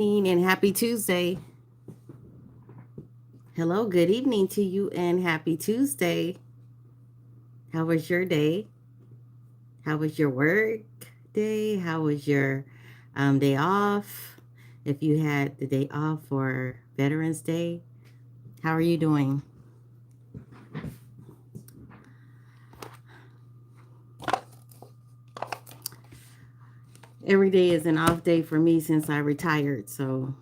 And happy Tuesday. Hello, good evening to you and happy Tuesday. How was your day? How was your work day? How was your day off? If you had the day off for Veterans Day, how are you doing? Every day is an off day for me since I retired. So,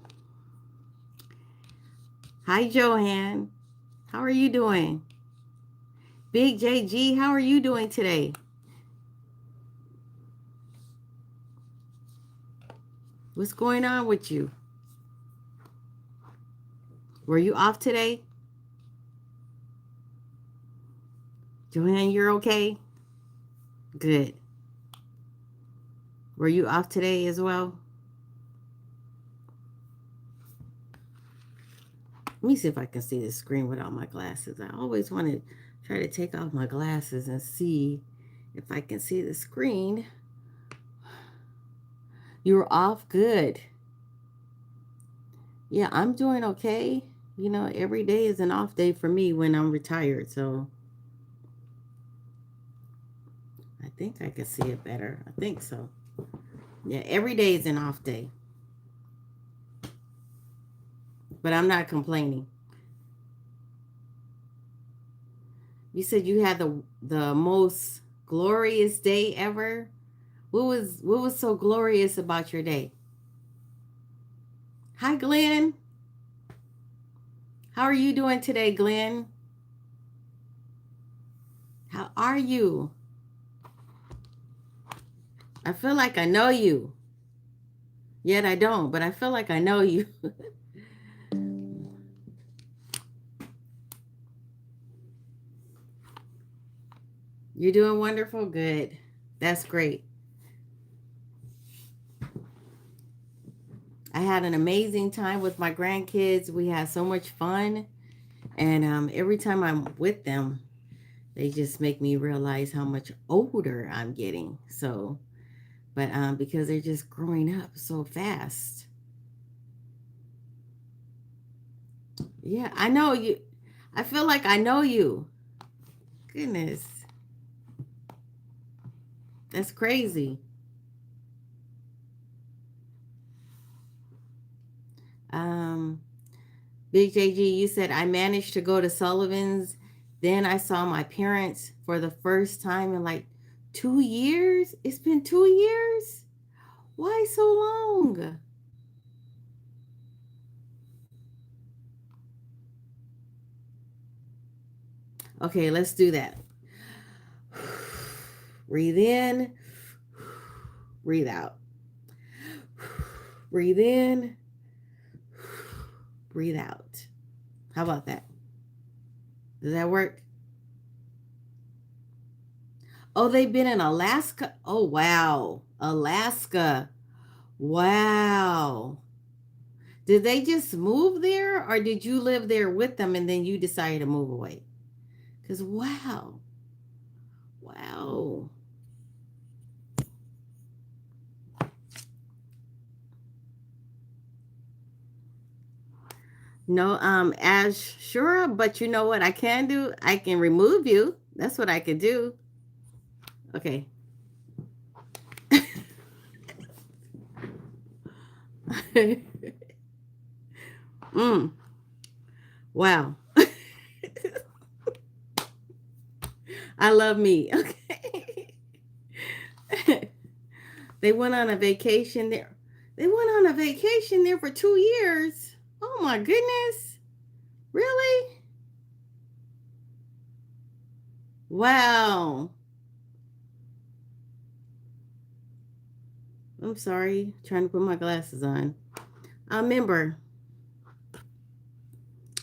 hi, Joanne. How are you doing? Big JG, how are you doing today? What's going on with you? Were you off today? Joanne, you're okay? Good. Were you off today as well? Let me see if I can see the screen without my glasses. I always want to try to take off my glasses and see if I can see the screen. You were off? Good. Yeah, I'm doing okay. You know, every day is an off day for me when I'm retired. So I think I can see it better. I think so. Yeah, every day is an off day. But I'm not complaining. You said you had the most glorious day ever. What was so glorious about your day? Hi, Glenn. How are you doing today, Glenn? How are you? I feel like I know you. Yet I don't, but I feel like I know you. You're doing wonderful. Good. That's great. I had an amazing time with my grandkids. We had so much fun. And every time I'm with them, they just make me realize how much older I'm getting. So, but because they're just growing up so fast. Yeah, I know you. I feel like I know you. Goodness, that's crazy. Um, Big JG, you said I managed to go to Sullivan's. Then I saw my parents for the first time in like 2 years. It's been 2 years. Why so long? Okay, let's do that. Breathe in, breathe out. Breathe in, breathe out. How about that? Does that work? Oh, they've been in Alaska. Oh, wow. Alaska. Wow. Did they just move there or did you live there with them and then you decided to move away? Because, wow. Wow. No, as sure, but you know what I can do? I can remove you. That's what I can do. Okay. mm, wow. I love me. Okay. They went on a vacation there. They went on a vacation there for 2 years. Oh my goodness. Really? Wow. I'm sorry. Trying to put my glasses on. Member.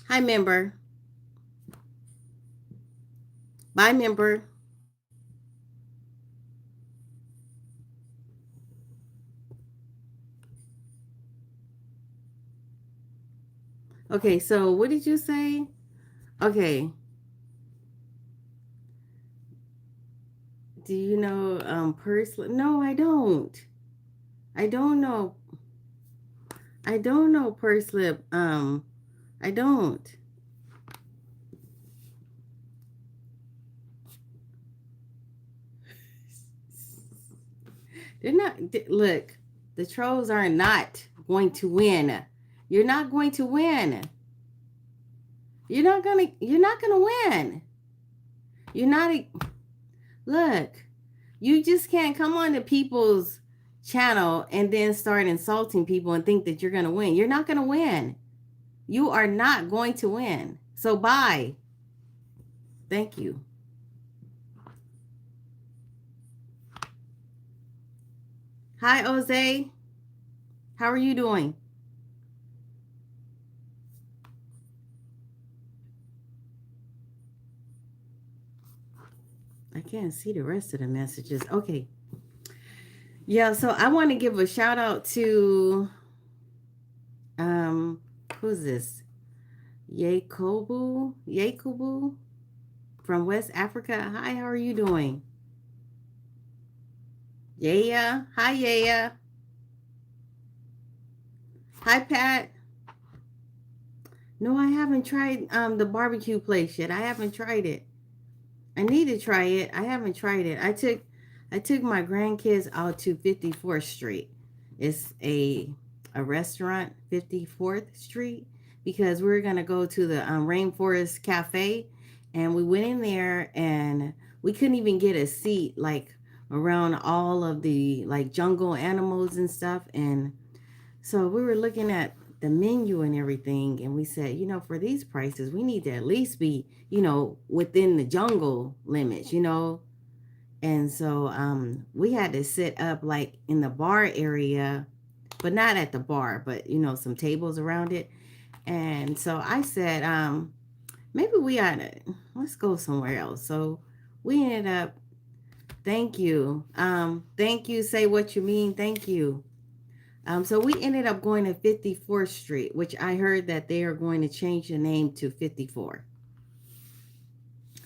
Hi, member. Bye, member. Okay, so what did you say? Okay. Do you know personally? No, I don't. I don't know. I don't know purse lip. I don't. They're not. Look, the trolls are not going to win. You're not going to win. You're not gonna. You're not gonna win. You're not. Look, you just can't come on to people's channel and then start insulting people and think that you're gonna win. You're not gonna win. You are not going to win. So bye. Thank you. Hi, Jose. How are you doing? I can't see the rest of the messages. Okay. Yeah, so I want to give a shout out to um who's this? Yakubu from West Africa. Hi, how are you doing? Yeah. Hi, yeah. Hi, Pat. No, I haven't tried the barbecue place yet. I haven't tried it. I need to try it. I haven't tried it. I took my grandkids out to 54th Street. It's a restaurant, 54th Street, because we are gonna go to the Rainforest Cafe, and we went in there and we couldn't even get a seat like around all of the like jungle animals and stuff. And so we were looking at the menu and everything, and we said, for these prices, we need to at least be, within the jungle limits, And so we had to sit up like in the bar area, but not at the bar, but some tables around it. And so I said, maybe we ought to let's go somewhere else. So we ended up, thank you. Thank you. Say what you mean. Thank you. So we ended up going to 54th Street, which I heard that they are going to change the name to 54.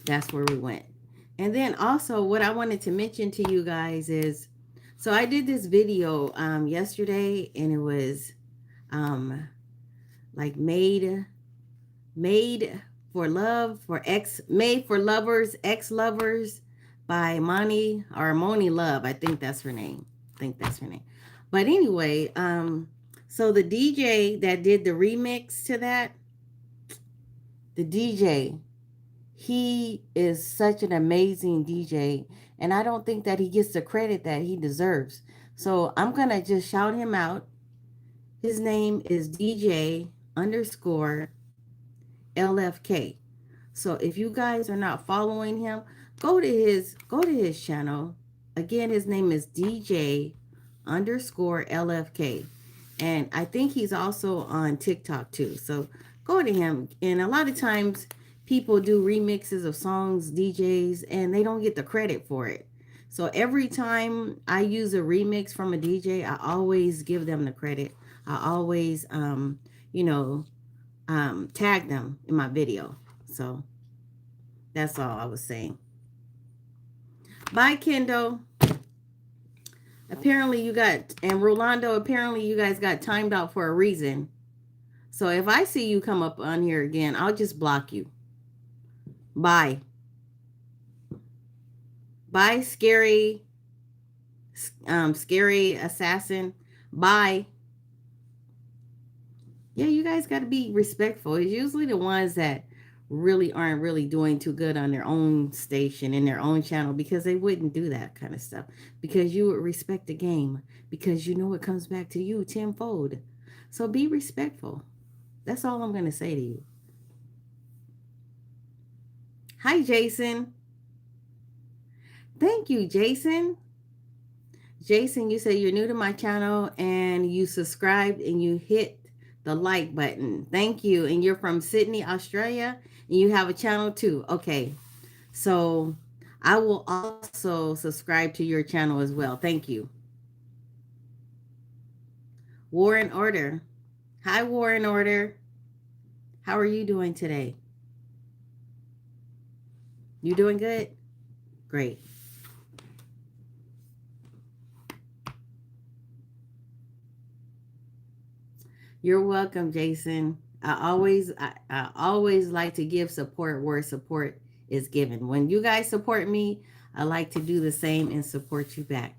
That's where we went. And then also, what I wanted to mention to you guys is, so I did this video yesterday, and it was um, like made for love for ex made for lovers ex lovers by Moni Love. I think that's her name. But anyway, so the DJ that did the remix to that, the DJ, he is such an amazing DJ, and I don't think that he gets the credit that he deserves. So I'm gonna just shout him out. His name is DJ underscore LFK. So if you guys are not following him, go to his channel. Again, his name is DJ underscore LFK. And I think he's also on TikTok too. So go to him. And a lot of times people do remixes of songs, DJs, and they don't get the credit for it. So every time I use a remix from a DJ, I always give them the credit. I always you know, tag them in my video. So that's all I was saying. Bye, Kendall. Apparently you got, and Rolando, apparently you guys got timed out for a reason. So if I see you come up on here again, I'll just block you. Bye. Bye, scary assassin. Bye. Yeah, you guys got to be respectful. It's usually the ones that really aren't really doing too good on their own station in their own channel, because they wouldn't do that kind of stuff, because you would respect the game, because you know it comes back to you tenfold. So be respectful. That's all I'm going to say to you. Hi, Jason. Thank you, Jason. Jason, you say you're new to my channel and you subscribed and you hit the like button. Thank you. And you're from Sydney, Australia, and you have a channel too. Okay. So I will also subscribe to your channel as well. Thank you. War and Order. Hi, War and Order. How are you doing today? You doing good? Great. You're welcome, Jason. I always like to give support where support is given. When you guys support me, I like to do the same and support you back.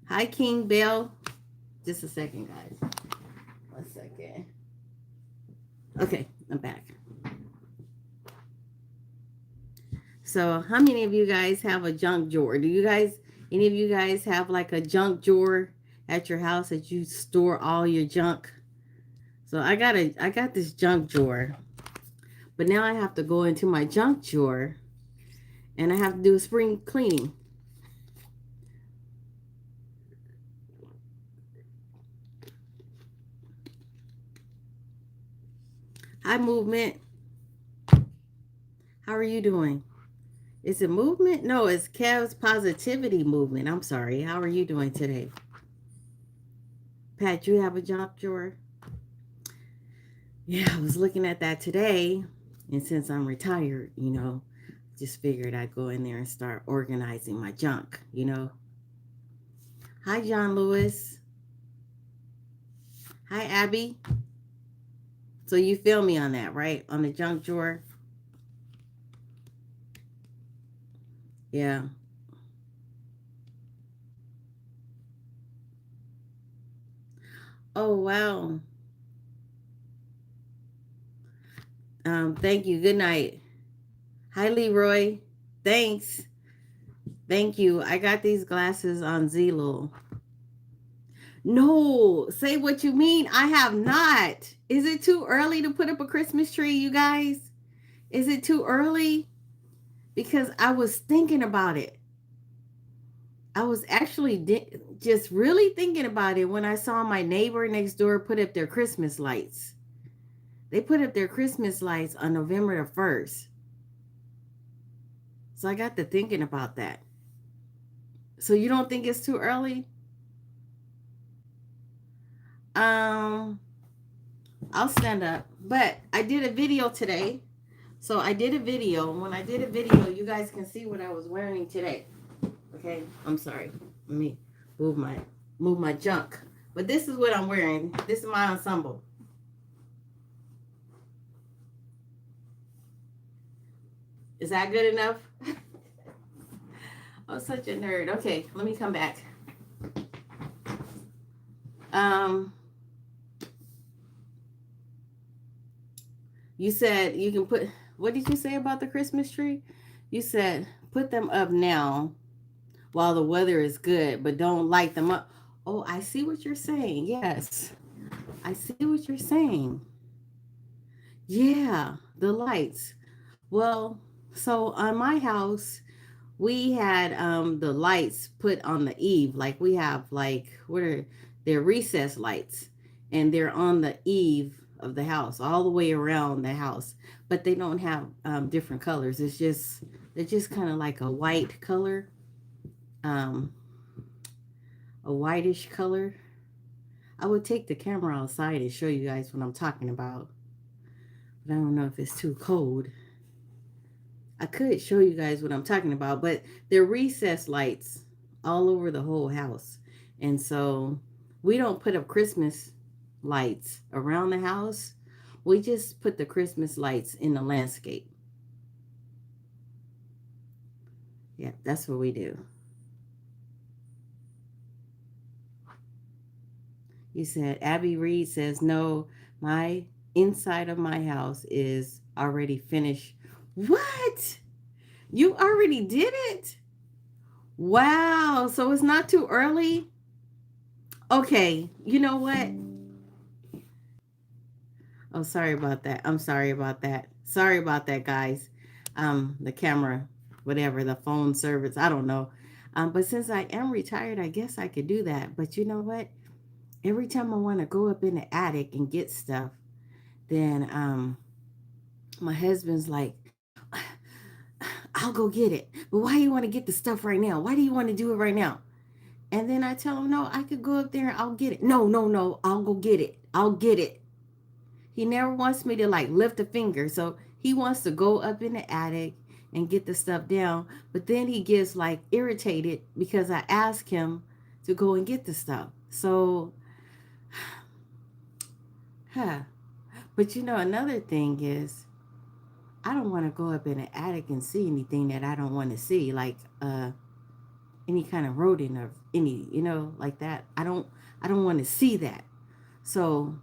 Hi, King Bill. Just a second, guys. 1 second. Okay, I'm back. So, how many of you guys have a junk drawer? Any of you guys have like a junk drawer at your house that you store all your junk? So I got this junk drawer, but now I have to go into my junk drawer and I have to do a spring cleaning. Hi, movement. How are you doing? Is it movement? No, it's Kev's positivity movement. I'm sorry. How are you doing today? Pat, you have a junk drawer? Yeah, I was looking at that today. And since I'm retired, just figured I'd go in there and start organizing my junk. Hi, John Lewis. Hi, Abby. So you feel me on that, right? On the junk drawer? Yeah. Oh, wow. Thank you. Good night. Hi, Leroy. Thanks. Thank you. I got these glasses on Zillow. No, say what you mean. I have not. Is it too early to put up a Christmas tree, you guys? Is it too early? Because I was thinking about it. I was actually just really thinking about it when I saw my neighbor next door put up their Christmas lights. They put up their Christmas lights on November the 1st. So I got to thinking about that. So you don't think it's too early? Um, I'll stand up. But I did a video today. So I did a video. When I did a video, you guys can see what I was wearing today. Okay? I'm sorry. Let me move my move my junk. But this is what I'm wearing. This is my ensemble. Is that good enough? I'm such a nerd. Okay, let me come back. Um, you said you can put. What did you say about the Christmas tree? You said put them up now while the weather is good, but don't light them up. Oh, I see what you're saying. Yes, I see what you're saying. Yeah, the lights. Well, so on my house, we had the lights put on the eave. Like we have like what are they're recess lights, and they're on the eave of the house, all the way around the house. But they don't have different colors. They're just kind of like a white color, um, a whitish color. I would take the camera outside and show you guys what I'm talking about, but I don't know if it's too cold. I could show you guys what I'm talking about, but they're recessed lights all over the whole house. And so we don't put up Christmas lights around the house. We just put the Christmas lights in the landscape. Yeah, that's what we do. You said, Abby Reed says, no, my inside of my house is already finished. What? You already did it? Wow. So it's not too early? Okay. You know what? Oh, sorry about that. I'm sorry about that. Sorry about that, guys. The camera, whatever, the phone service, I don't know. But since I am retired, I guess I could do that. But you know what? Every time I want to go up in the attic and get stuff, then my husband's like, I'll go get it. But why do you want to get the stuff right now? Why do you want to do it right now? And then I tell him, no, I could go up there and I'll get it. No, no, no, I'll go get it. I'll get it. He never wants me to like lift a finger. So he wants to go up in the attic and get the stuff down. But then he gets like irritated because I ask him to go and get the stuff. So Huh. But you know, another thing is, I don't want to go up in an attic and see anything that I don't want to see, like any kind of rodent or any, like that. I don't want to see that. So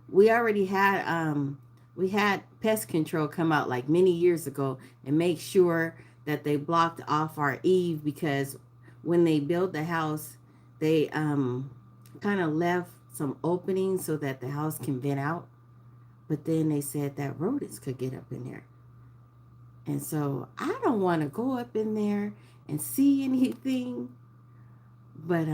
we already had we had pest control come out like many years ago and make sure that they blocked off our eave, because when they built the house, they kind of left some openings so that the house can vent out. But then they said that rodents could get up in there. And so I don't want to go up in there and see anything. But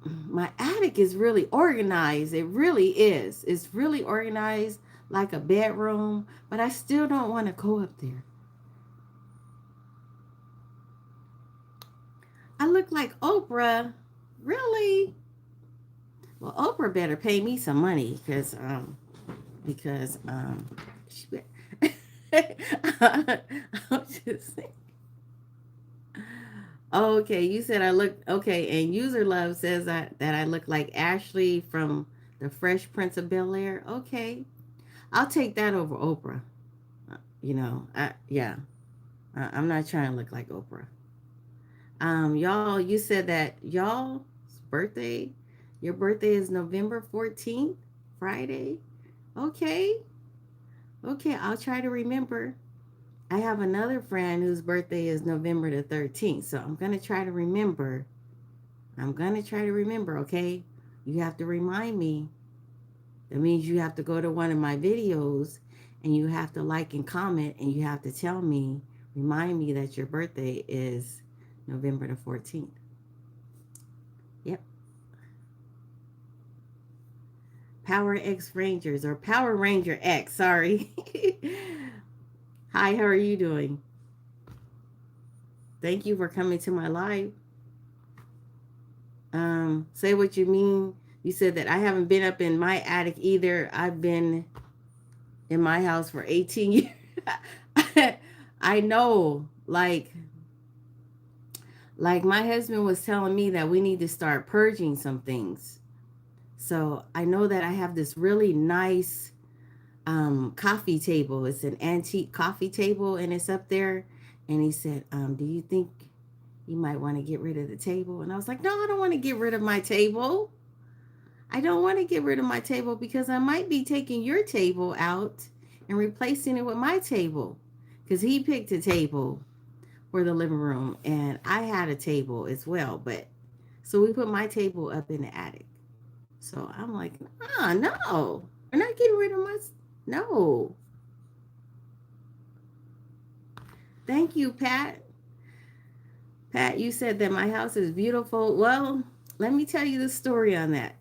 my attic is really organized. It really is. It's really organized like a bedroom, but I still don't want to go up there. I look like Oprah. Really? Well, Oprah better pay me some money because she I'm just saying. Okay, you said I look okay, and User Love says that I look like Ashley from the Fresh Prince of Bel Air. Okay, I'll take that over Oprah. Yeah, I'm not trying to look like Oprah. Y'all, you said that y'all's birthday, your birthday is November 14th, Friday. Okay, okay, I'll try to remember. I have another friend whose birthday is November the 13th, so I'm gonna try to remember. I'm gonna try to remember, okay? You have to remind me. That means you have to go to one of my videos and you have to like and comment and you have to tell me, remind me that your birthday is November the 14th. Yep. Power X Rangers or Power Ranger X, sorry. Hi, how are you doing? Thank you for coming to my live. Say what you mean. You said that I haven't been up in my attic either. I've been in my house for 18 years. I know, like my husband was telling me that we need to start purging some things. So I know that I have this really nice coffee table. It's an antique coffee table and it's up there. And he said, do you think you might want to get rid of the table? And I was like, no, I don't want to get rid of my table. I don't want to get rid of my table because I might be taking your table out and replacing it with my table. Because he picked a table for the living room and I had a table as well. But so we put my table up in the attic. So I'm like, no, we're not getting rid of my. No. Thank you, Pat. Pat, you said that my house is beautiful. Well, let me tell you the story on that.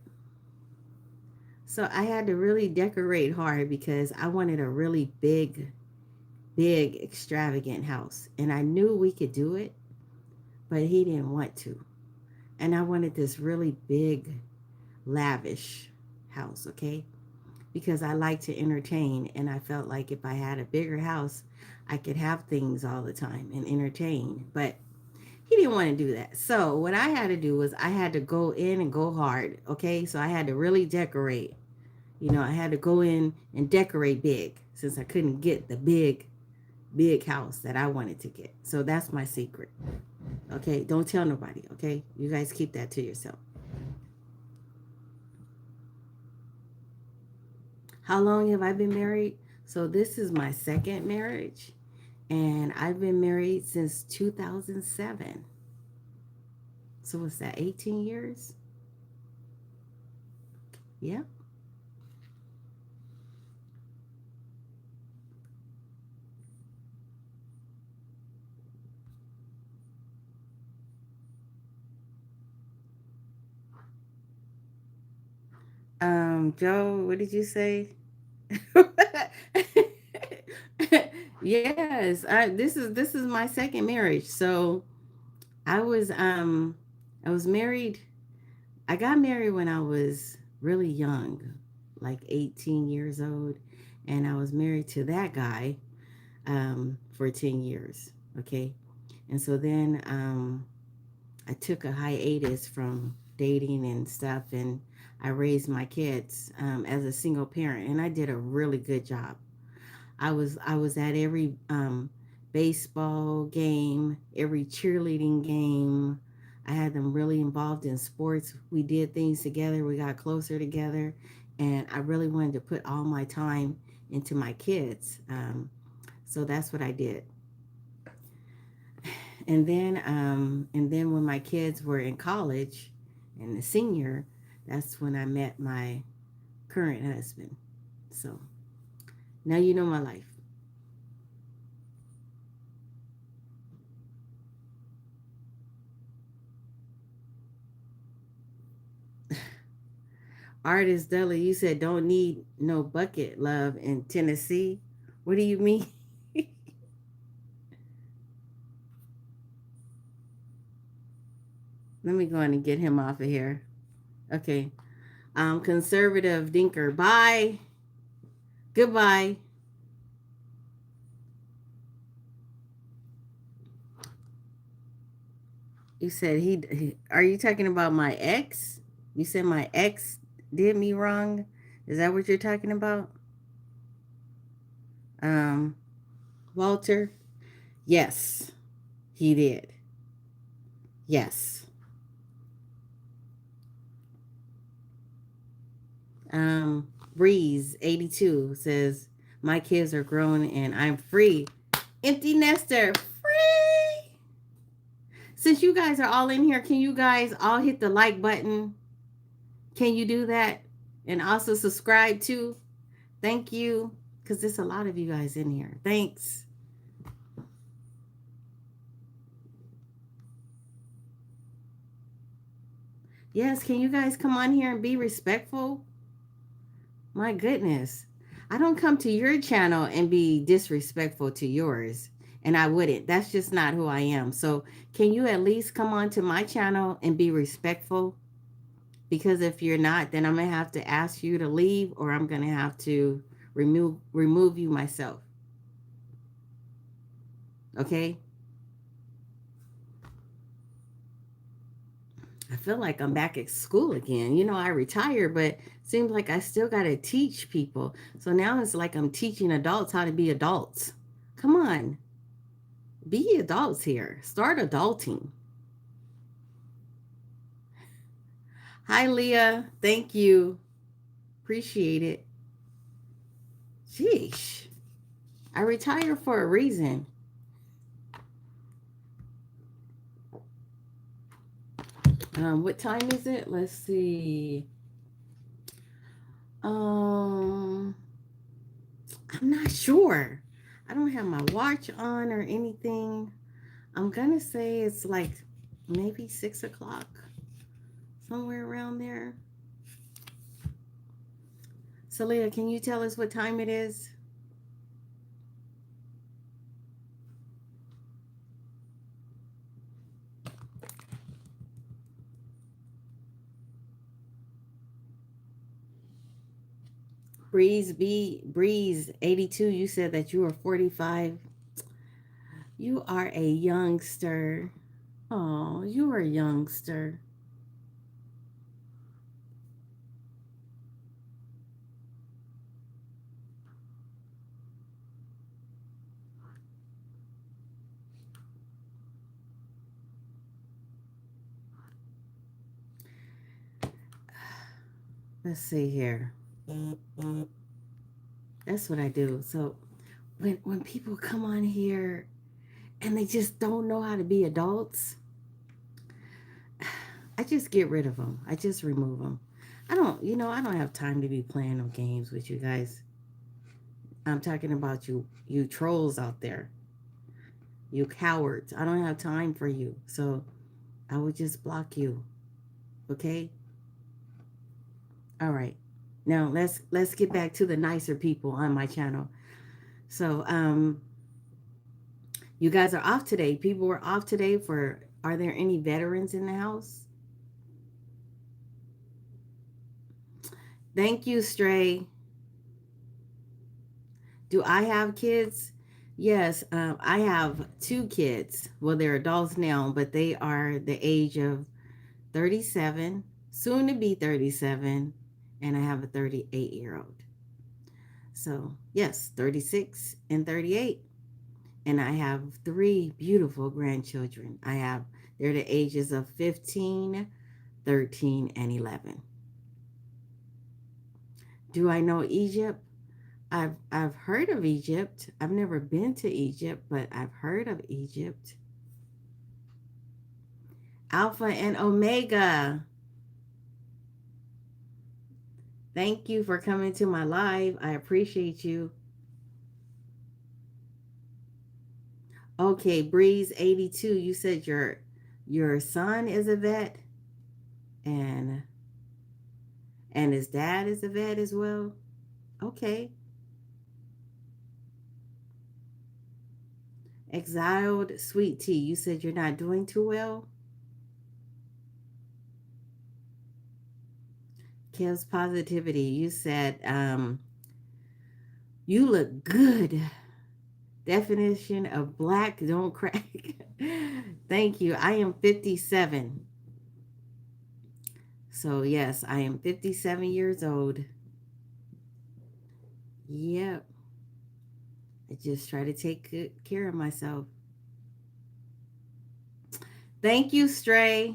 So I had to really decorate hard because I wanted a really big, extravagant house. And I knew we could do it, but he didn't want to. And I wanted this really big, lavish house, okay? Because I like to entertain. And I felt like if I had a bigger house, I could have things all the time and entertain. But he didn't want to do that. So what I had to do was I had to go in and go hard, okay? So I had to really decorate. I had to go in and decorate big since I couldn't get the big house that I wanted to get. So that's my secret. Okay, don't tell nobody, okay? You guys keep that to yourself. How long have I been married? So this is my second marriage, and I've been married since 2007. So what's that, 18 years? Yeah. Joe, what did you say? Yes, this is my second marriage. So I was um I was married. I got married when I was really young, like 18 years old, and I was married to that guy for 10 years. Okay, and so then I took a hiatus from dating and stuff, and I raised my kids as a single parent, and I did a really good job. I was at every baseball game, every cheerleading game. I had them really involved in sports. We did things together. We got closer together, and I really wanted to put all my time into my kids. So that's what I did. And then when my kids were in college and the senior, that's when I met my current husband. So now you know my life. Artist Della, you said don't need no bucket love in Tennessee. What do you mean? Let me go on and get him off of here. Okay. Conservative Dinker. Bye. Goodbye. You said are you talking about my ex? You said my ex did me wrong? Is that what you're talking about? Um, Walter? Yes, he did. Yes. Breeze 82 says, my kids are grown and I'm free. Empty nester, free. Since you guys are all in here, can you guys all hit the like button? Can you do that? And also subscribe too. Thank you. Because there's a lot of you guys in here. Thanks. Yes, can you guys come on here and be respectful? My goodness. I don't come to your channel and be disrespectful to yours. And I wouldn't. That's just not who I am. So, can you at least come on to my channel and be respectful? Because if you're not, then I'm going to have to ask you to leave or I'm going to have to remove you myself. Okay? I feel like I'm back at school again. I retired, but seems like I still got to teach people. So now it's like I'm teaching adults how to be adults. Come on, be adults here. Start adulting. Hi, Leah. Thank you. Appreciate it. Sheesh. I retired for a reason. What time is it? Let's see. Um, I'm not sure. I don't have my watch on or anything. I'm gonna say it's like maybe 6 o'clock, somewhere around there. Celia, can you tell us what time it is? Breeze 82, you said that you were 45. You are a youngster. Oh, you are a youngster. Let's see here. That's what I do. So when people come on here and they just don't know how to be adults, I just get rid of them. I just remove them. I don't have time to be playing no games with you guys. I'm talking about you trolls out there, you cowards. I don't have time for you. So I would just block you. Okay? All right. Now let's get back to the nicer people on my channel. So you guys are off today. People were off today for are there any veterans in the house? Thank you, Stray. Do I have kids? Yes, I have two kids. Well, they're adults now, but they are the age of 37, soon to be 37, and I have a 38-year-old. So, yes, 36 and 38. And I have three beautiful grandchildren. They're the ages of 15, 13, and 11. Do I know Egypt? I've heard of Egypt. I've never been to Egypt, but I've heard of Egypt. Alpha and Omega. Thank you for coming to my live. I appreciate you. Okay, Breeze 82. You said your son is a vet and his dad is a vet as well. Okay. Exiled Sweet Tea. You said you're not doing too well. Kev's Positivity. You said you look good. Definition of black don't crack. Thank you. I am 57. So, yes, I am 57 years old. Yep. I just try to take good care of myself. Thank you, Stray.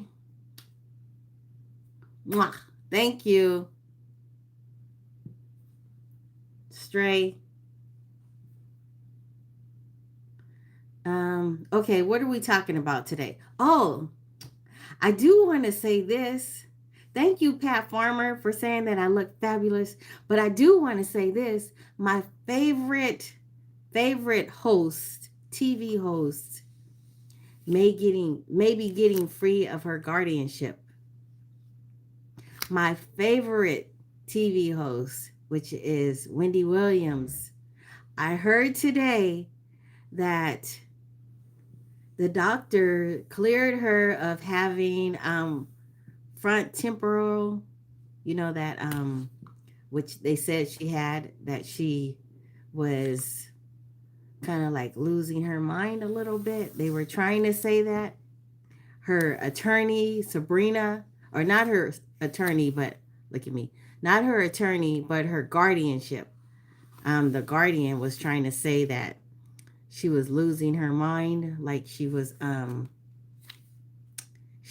Mwah. Thank you, Stray. Okay, what are we talking about today? Oh, I do want to say this. Thank you, Pat Farmer, for saying that I look fabulous. But I do want to say this. My favorite host, TV host, may be getting free of her guardianship. My favorite TV host, which is Wendy Williams. I heard today that the doctor cleared her of having front temporal, that which they said she had, that she was kind of like losing her mind a little bit. They were trying to say that. Her attorney, Sabrina, or not her attorney, but look at me, not her attorney, but her guardianship. The guardian was trying to say that she was losing her mind, like she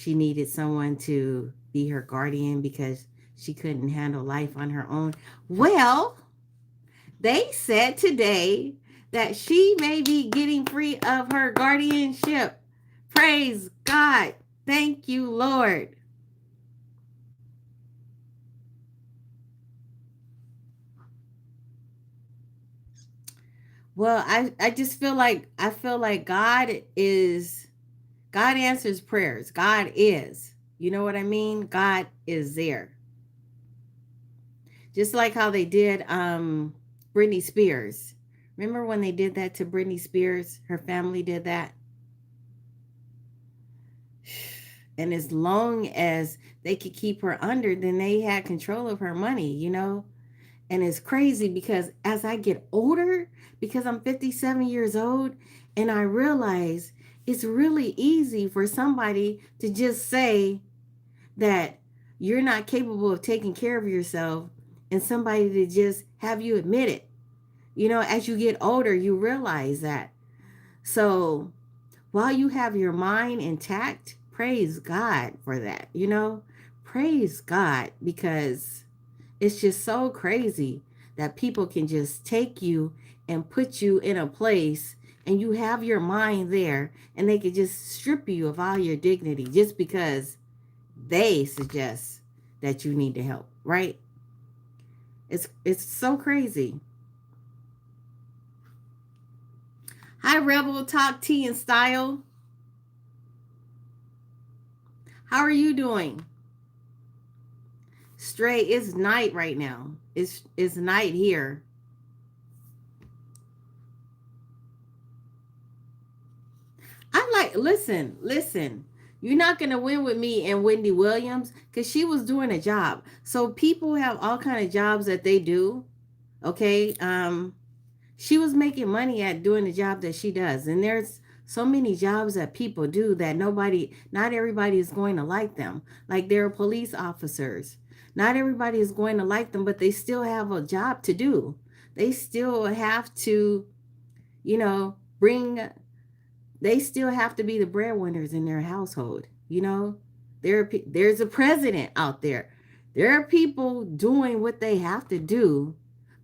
needed someone to be her guardian because she couldn't handle life on her own. Well, they said today that she may be getting free of her guardianship. Praise God. Thank you, Lord. Well, I just feel like God answers prayers. God is. You know what I mean? God is there. Just like how they did Britney Spears. Remember when they did that to Britney Spears? Her family did that. And as long as they could keep her under, then they had control of her money. And it's crazy because as I get older, because I'm 57 years old, and I realize it's really easy for somebody to just say that you're not capable of taking care of yourself, and somebody to just have you admit it. As you get older, you realize that. So while you have your mind intact, praise God for that. Praise God, because it's just so crazy that people can just take you and put you in a place and you have your mind there and they can just strip you of all your dignity just because they suggest that you need to help, right? It's so crazy. Hi, Rebel Talk Tea and Style. How are you doing? Stray, it's night right now. It's night here. Listen. You're not gonna win with me and Wendy Williams because she was doing a job. So people have all kind of jobs that they do. Okay. She was making money at doing the job that she does. And there's so many jobs that people do that not everybody is going to like them. Like there are police officers. Not everybody is going to like them, but they still have a job to do. They still have to, bring, they still have to be the breadwinners in their household. There's a president out there. There are people doing what they have to do,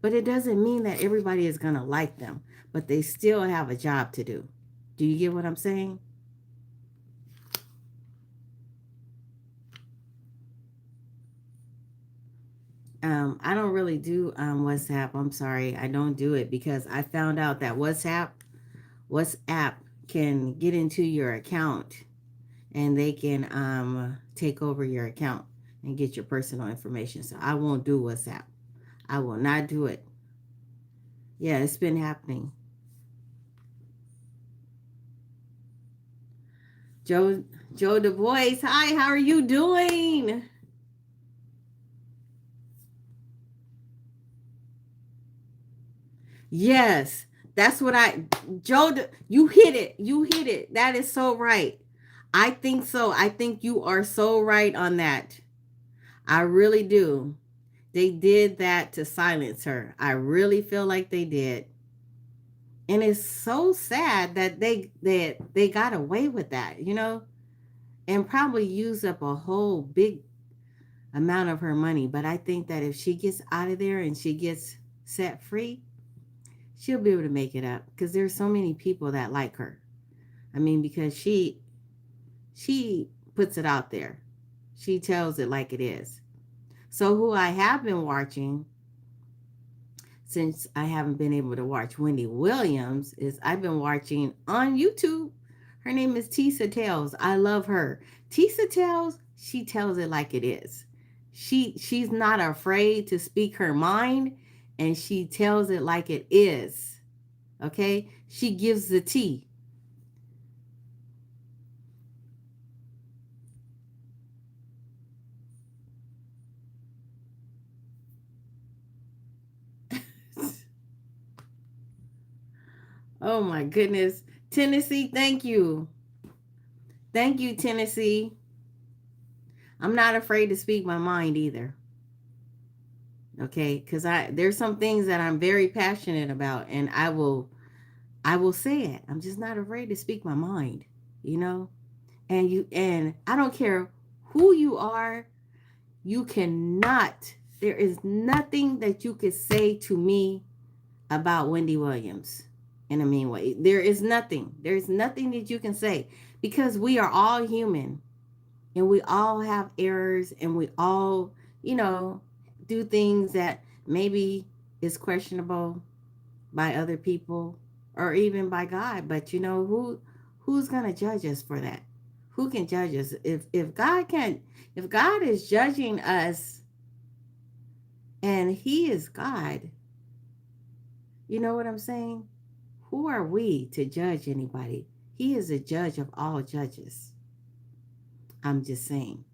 but it doesn't mean that everybody is going to like them, but they still have a job to do. Do you get what I'm saying? I don't really do WhatsApp. I'm sorry. I don't do it because I found out that WhatsApp can get into your account and they can take over your account and get your personal information. So I won't do WhatsApp. I will not do it. Yeah, it's been happening. Joe Joe Du Bois, hi, how are you doing? Yes, that's what you hit it. You hit it. That is so right. I think so. I think you are so right on that. I really do. They did that to silence her. I really feel like they did. And it's so sad that they got away with that, and probably used up a whole big amount of her money. But I think that if she gets out of there and she gets set free, she'll be able to make it up because there's so many people that like her. I mean, because she puts it out there. She tells it like it is. So who I have been watching since I haven't been able to watch Wendy Williams is I've been watching on YouTube. Her name is Tisa Tells. I love her. Tisa Tells, she tells it like it is. She's not afraid to speak her mind and she tells it like it is. Okay? She gives the tea. Oh my goodness. Tennessee, thank you. Thank you, Tennessee. I'm not afraid to speak my mind either. Okay? Cuz there's some things that I'm very passionate about and I will say it. I'm just not afraid to speak my mind, you know? And I don't care who you are, you cannot there is nothing that you could say to me about Wendy Williams in a mean way. There is nothing. There's nothing that you can say because we are all human and we all have errors and we all, you know, do things that maybe is questionable by other people or even by God. But who's going to judge us for that? Who can judge us? If God is judging us and he is God, you know what I'm saying? Who are we to judge anybody? He is a judge of all judges. I'm just saying.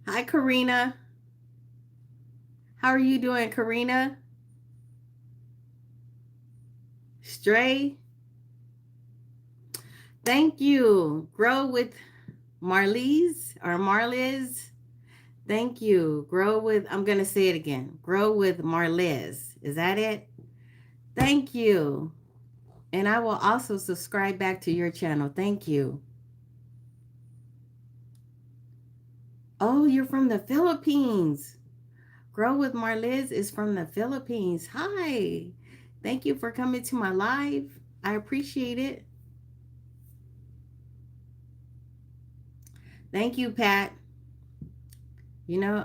Hi, Karina. How are you doing, Karina? Stray? Thank you. Grow with Marlies or Marliz. Thank you. I'm going to say it again. Grow with Marliz. Is that it? Thank you. And I will also subscribe back to your channel. Thank you. Oh, you're from the Philippines. Grow with Marliz is from the Philippines. Hi. Thank you for coming to my live. I appreciate it. Thank you, Pat.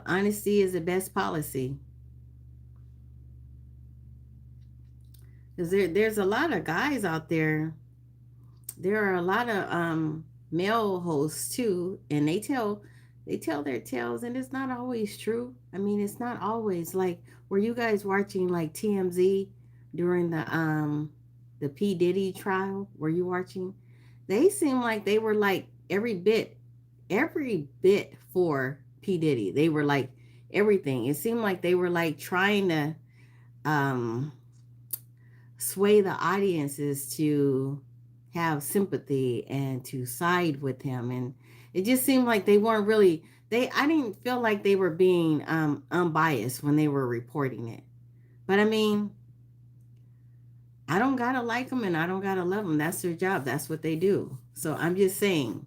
Honesty is the best policy. Because there's a lot of guys out there. There are a lot of male hosts too, and they tell their tales, and it's not always true. I mean, it's not always like. Were you guys watching like TMZ during the P Diddy trial? Were you watching? They seemed like they were like every bit for P Diddy. They were like everything. It seemed like they were like trying to um, sway the audiences to have sympathy and to side with him. And it just seemed like they weren't really, I didn't feel like they were being unbiased when they were reporting it. But I mean, I don't gotta like them and I don't gotta love them. That's their job. That's what they do. So I'm just saying,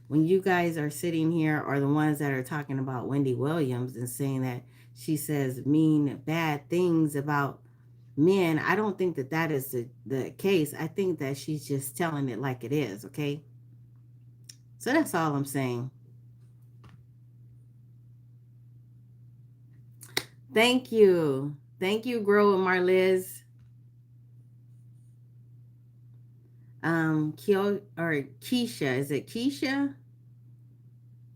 when you guys are sitting here, or the ones that are talking about Wendy Williams and saying that she says mean, bad things about men, I don't think that that is the case. I think that she's just telling it like it is, okay? So that's all I'm saying. Thank you. Thank you, Grow and Marliz. Or Keisha. Is it Keisha?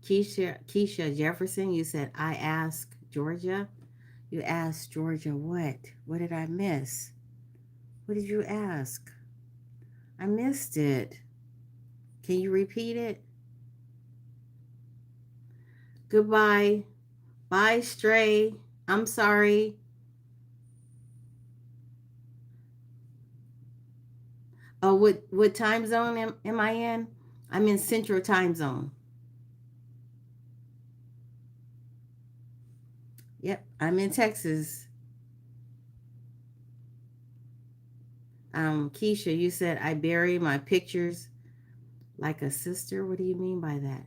Keisha Jefferson. You said, I asked Georgia. You asked Georgia what? What did I miss? What did you ask? I missed it. Can you repeat it? Goodbye. Bye, Stray. I'm sorry. Oh, what time zone am I in? I'm in Central Time Zone. Yep, I'm in Texas. Keisha, you said I bury my pictures like a sister. What do you mean by that?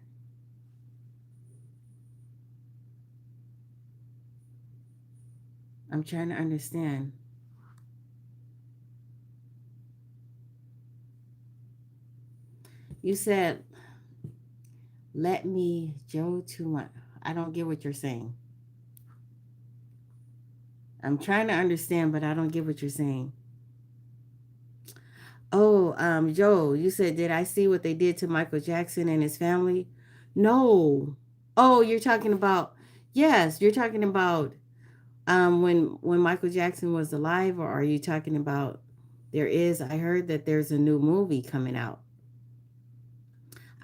I'm trying to understand. You said, let me go to my. I don't get what you're saying. I'm trying to understand, but I don't get what you're saying. Oh, Joe, you said, did I see what they did to Michael Jackson and his family? No. Oh, you're talking about, yes, you're talking about when Michael Jackson was alive, or are you talking about I heard that there's a new movie coming out.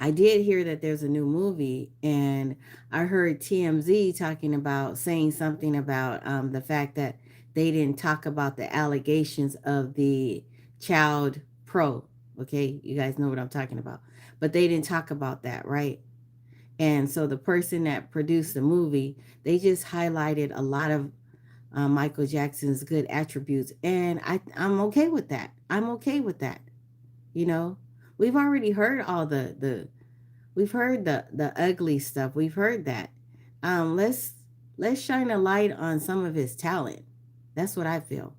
I did hear that there's a new movie, and I heard TMZ saying something about the fact that they didn't talk about the allegations of the child pro. Okay, you guys know what I'm talking about. But they didn't talk about that, right? And so the person that produced the movie, they just highlighted a lot of Michael Jackson's good attributes. And I'm okay with that. I'm okay with that. You know, we've already heard all we've heard the ugly stuff. We've heard that. Let's shine a light on some of his talent. That's what I feel.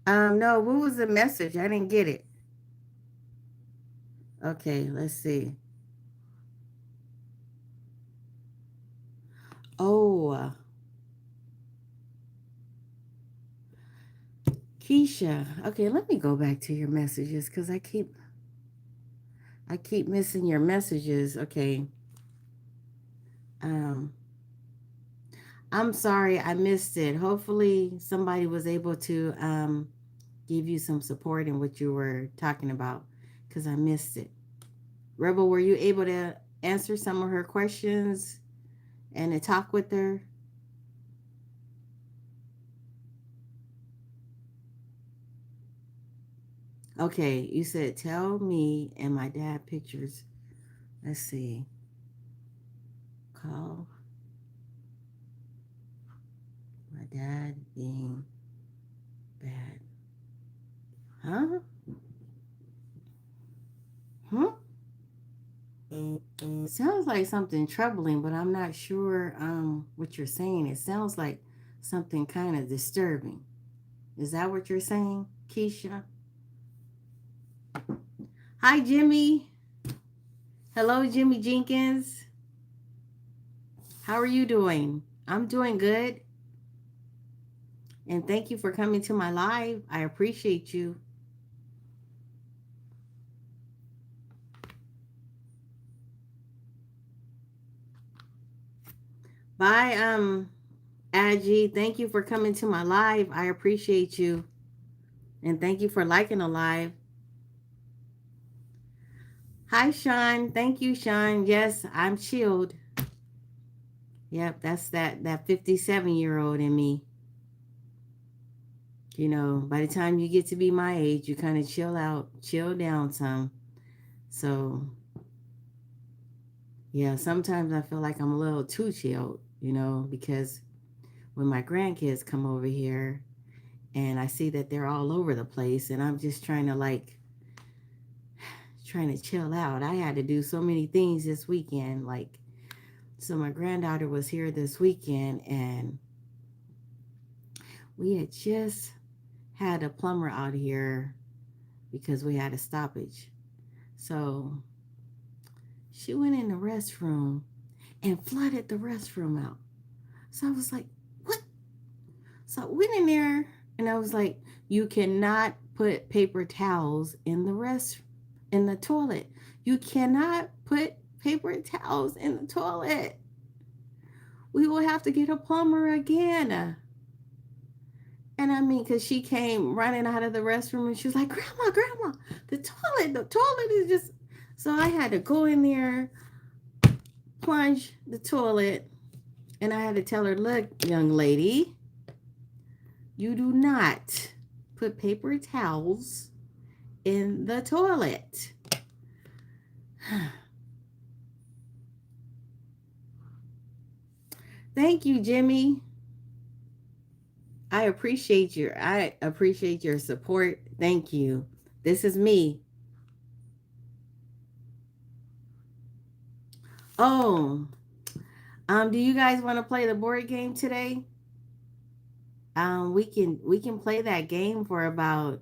No, what was the message? I didn't get it. Okay, let's see. Oh, Keisha. Okay, let me go back to your messages because I keep missing your messages. Okay. Um, I'm sorry I missed it. Hopefully somebody was able to give you some support in what you were talking about because I missed it. Rebel, were you able to answer some of her questions and to talk with her? Okay, you said tell me and my dad pictures. Let's see. Call my dad being bad. Huh? Huh? Sounds like something troubling, but I'm not sure what you're saying. It sounds like something kind of disturbing. Is that what you're saying, Keisha? Hi, Jimmy. Hello, Jimmy Jenkins. How are you doing? I'm doing good. And thank you for coming to my live. I appreciate you. Bye, Agi. Thank you for coming to my live. I appreciate you. And thank you for liking the live. Hi, Sean. Thank you, Sean. Yes, I'm chilled. Yep, that's that 57-year-old in me. You know, by the time you get to be my age, you kind of chill out, chill down some. So, yeah, sometimes I feel like I'm a little too chilled, you know, because when my grandkids come over here and I see that they're all over the place and I'm just trying to trying to chill out. I had to do so many things this weekend. So my granddaughter was here this weekend and we had just had a plumber out here because we had a stoppage. So she went in the restroom and flooded the restroom out. So I was like, what? So I went in there and I was like, you cannot put paper towels in the toilet. You cannot put paper towels in the toilet. We will have to get a plumber again. And I mean, because she came running out of the restroom and she was like, Grandma, the toilet is just. So I had to go in there, plunge the toilet, and I had to tell her, look, young lady, you do not put paper towels in the toilet. Thank you, Jimmy. I appreciate your support. Thank you. This is me. Oh, do you guys want to play the board game today? We can play that game for about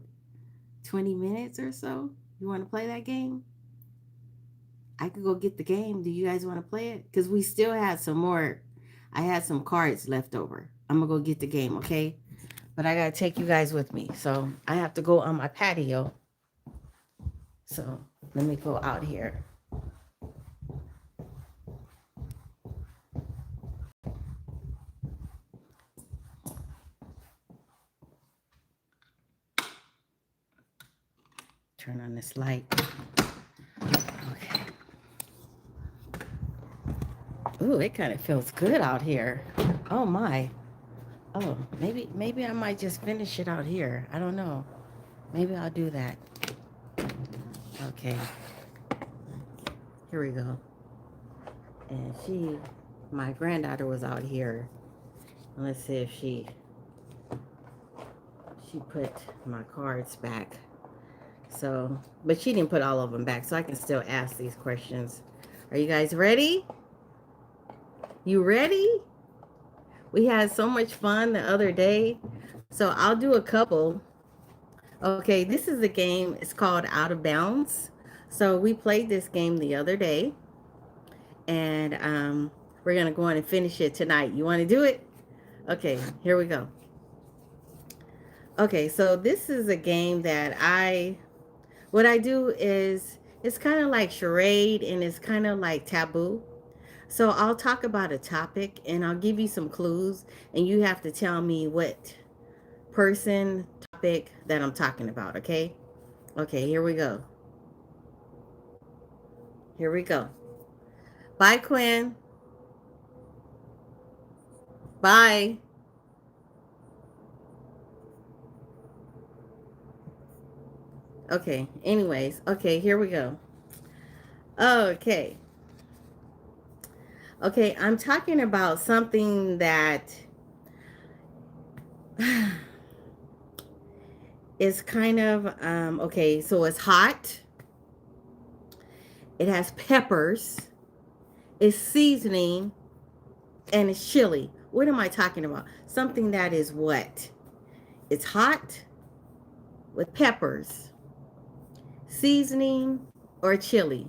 20 minutes or so. You want to play that game? I could go get the game. Do you guys want to play it? Because we still had some more. I had some cards left over. I'm gonna go get the game, okay? But I gotta take you guys with me. So I have to go on my patio. So let me go out here. Turn on this light. Okay. Ooh, it kind of feels good out here. Oh my. Oh, maybe I might just finish it out here. I don't know. Maybe I'll do that. Okay. Here we go. And my granddaughter was out here. Let's see if she put my cards back. So, but she didn't put all of them back, so I can still ask these questions. Are you guys ready? You ready? We had so much fun the other day. So I'll do a couple. Okay, this is a game. It's called Out of Bounds. So we played this game the other day, and we're gonna go on and finish it tonight. You want to do it? Okay, here we go. Okay, so this is a game that what I do is it's kind of like charade and it's kind of like taboo. So I'll talk about a topic and I'll give you some clues and you have to tell me what person, topic that I'm talking about, okay? Okay, here we go. Here we go. Bye, Quinn. Bye. Okay, anyways, okay, here we go. Okay. Okay, I'm talking about something that is kind of, okay, so it's hot, it has peppers, it's seasoning, and it's chili. What am I talking about? Something that is what? It's hot with peppers, seasoning, or chili.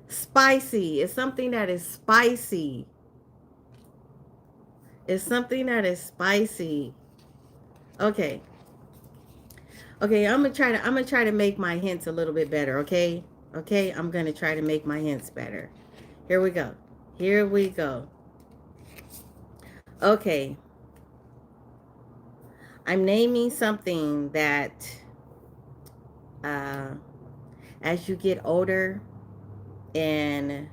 Spicy. It's something that is spicy. It's something that is spicy. Okay. Okay, I'm gonna try to make my hints a little bit better, okay? Okay, I'm gonna try to make my hints better. Here we go. Here we go. Okay. I'm naming something that uh, as you get older and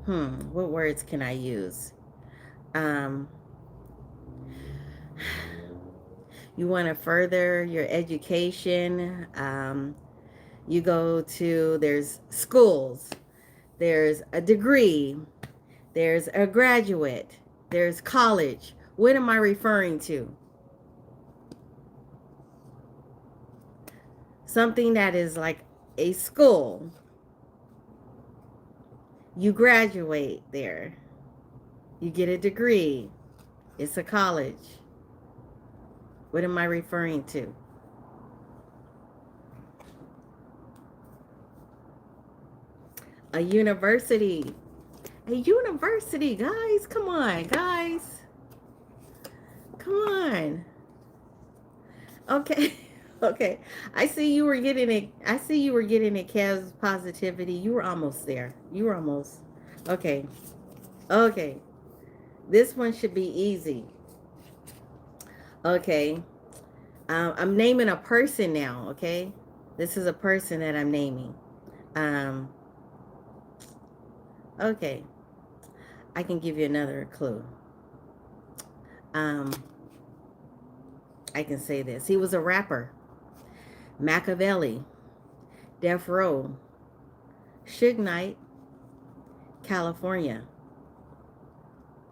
what words can I use? Um, you want to further your education. You go to, there's schools, there's a degree, there's a graduate, there's college. What am I referring to? Something that is like a school. You graduate there. You get a degree. It's a college. What am I referring to? A university. A university, guys. Come on, guys. Come on. Okay. Okay. I see you were getting it. I see you were getting it, Kev's positivity. You were almost there. You were almost. Okay. Okay. This one should be easy. Okay. I'm naming a person now, okay? This is a person that I'm naming. Um, okay. I can give you another clue. Um, I can say this. He was a rapper. Machiavelli, Death Row, Suge Knight, California.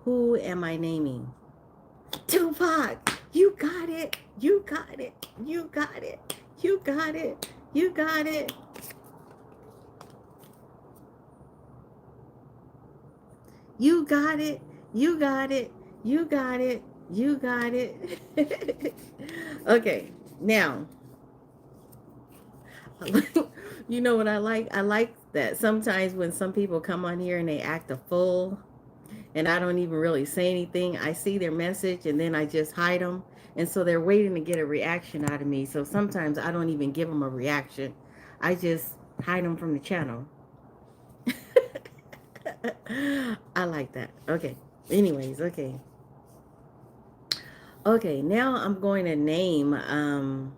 Who am I naming? Tupac. You got it. You got it. You got it. You got it. You got it. You got it. You got it. You got it. You got it. Okay. Now, you know what I like? I like that sometimes when some people come on here and they act a fool and I don't even really say anything, I see their message and then I just hide them. And so they're waiting to get a reaction out of me. So sometimes I don't even give them a reaction. I just hide them from the channel. I like that. Okay. Anyways, okay. Okay, now I'm going to name um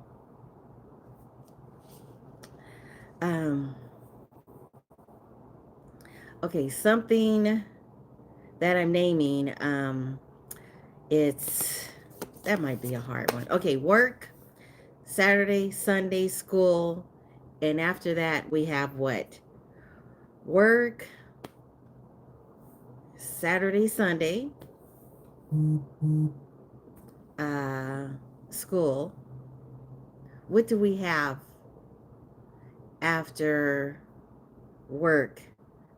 okay, something that I'm naming it's that might be a hard one. Okay, work, Saturday, Sunday, school, and after that we have what? Work, Saturday, Sunday, uh school. What do we have after work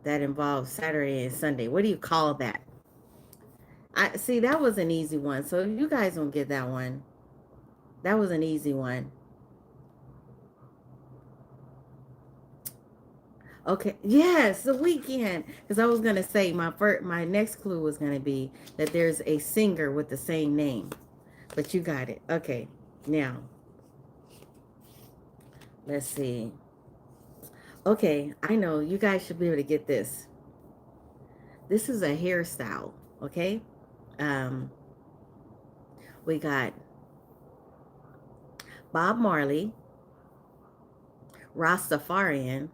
that involves Saturday and Sunday? What do you call that? I see that was an easy one. So you guys don't get that one. That was an easy one. Okay. Yes, the weekend. Because I was gonna say my next clue was gonna be that there's a singer with the same name. But you got it. Okay. Now, let's see. Okay, I know you guys should be able to get this. This is a hairstyle. Okay. Um, we got Bob Marley, Rastafarian,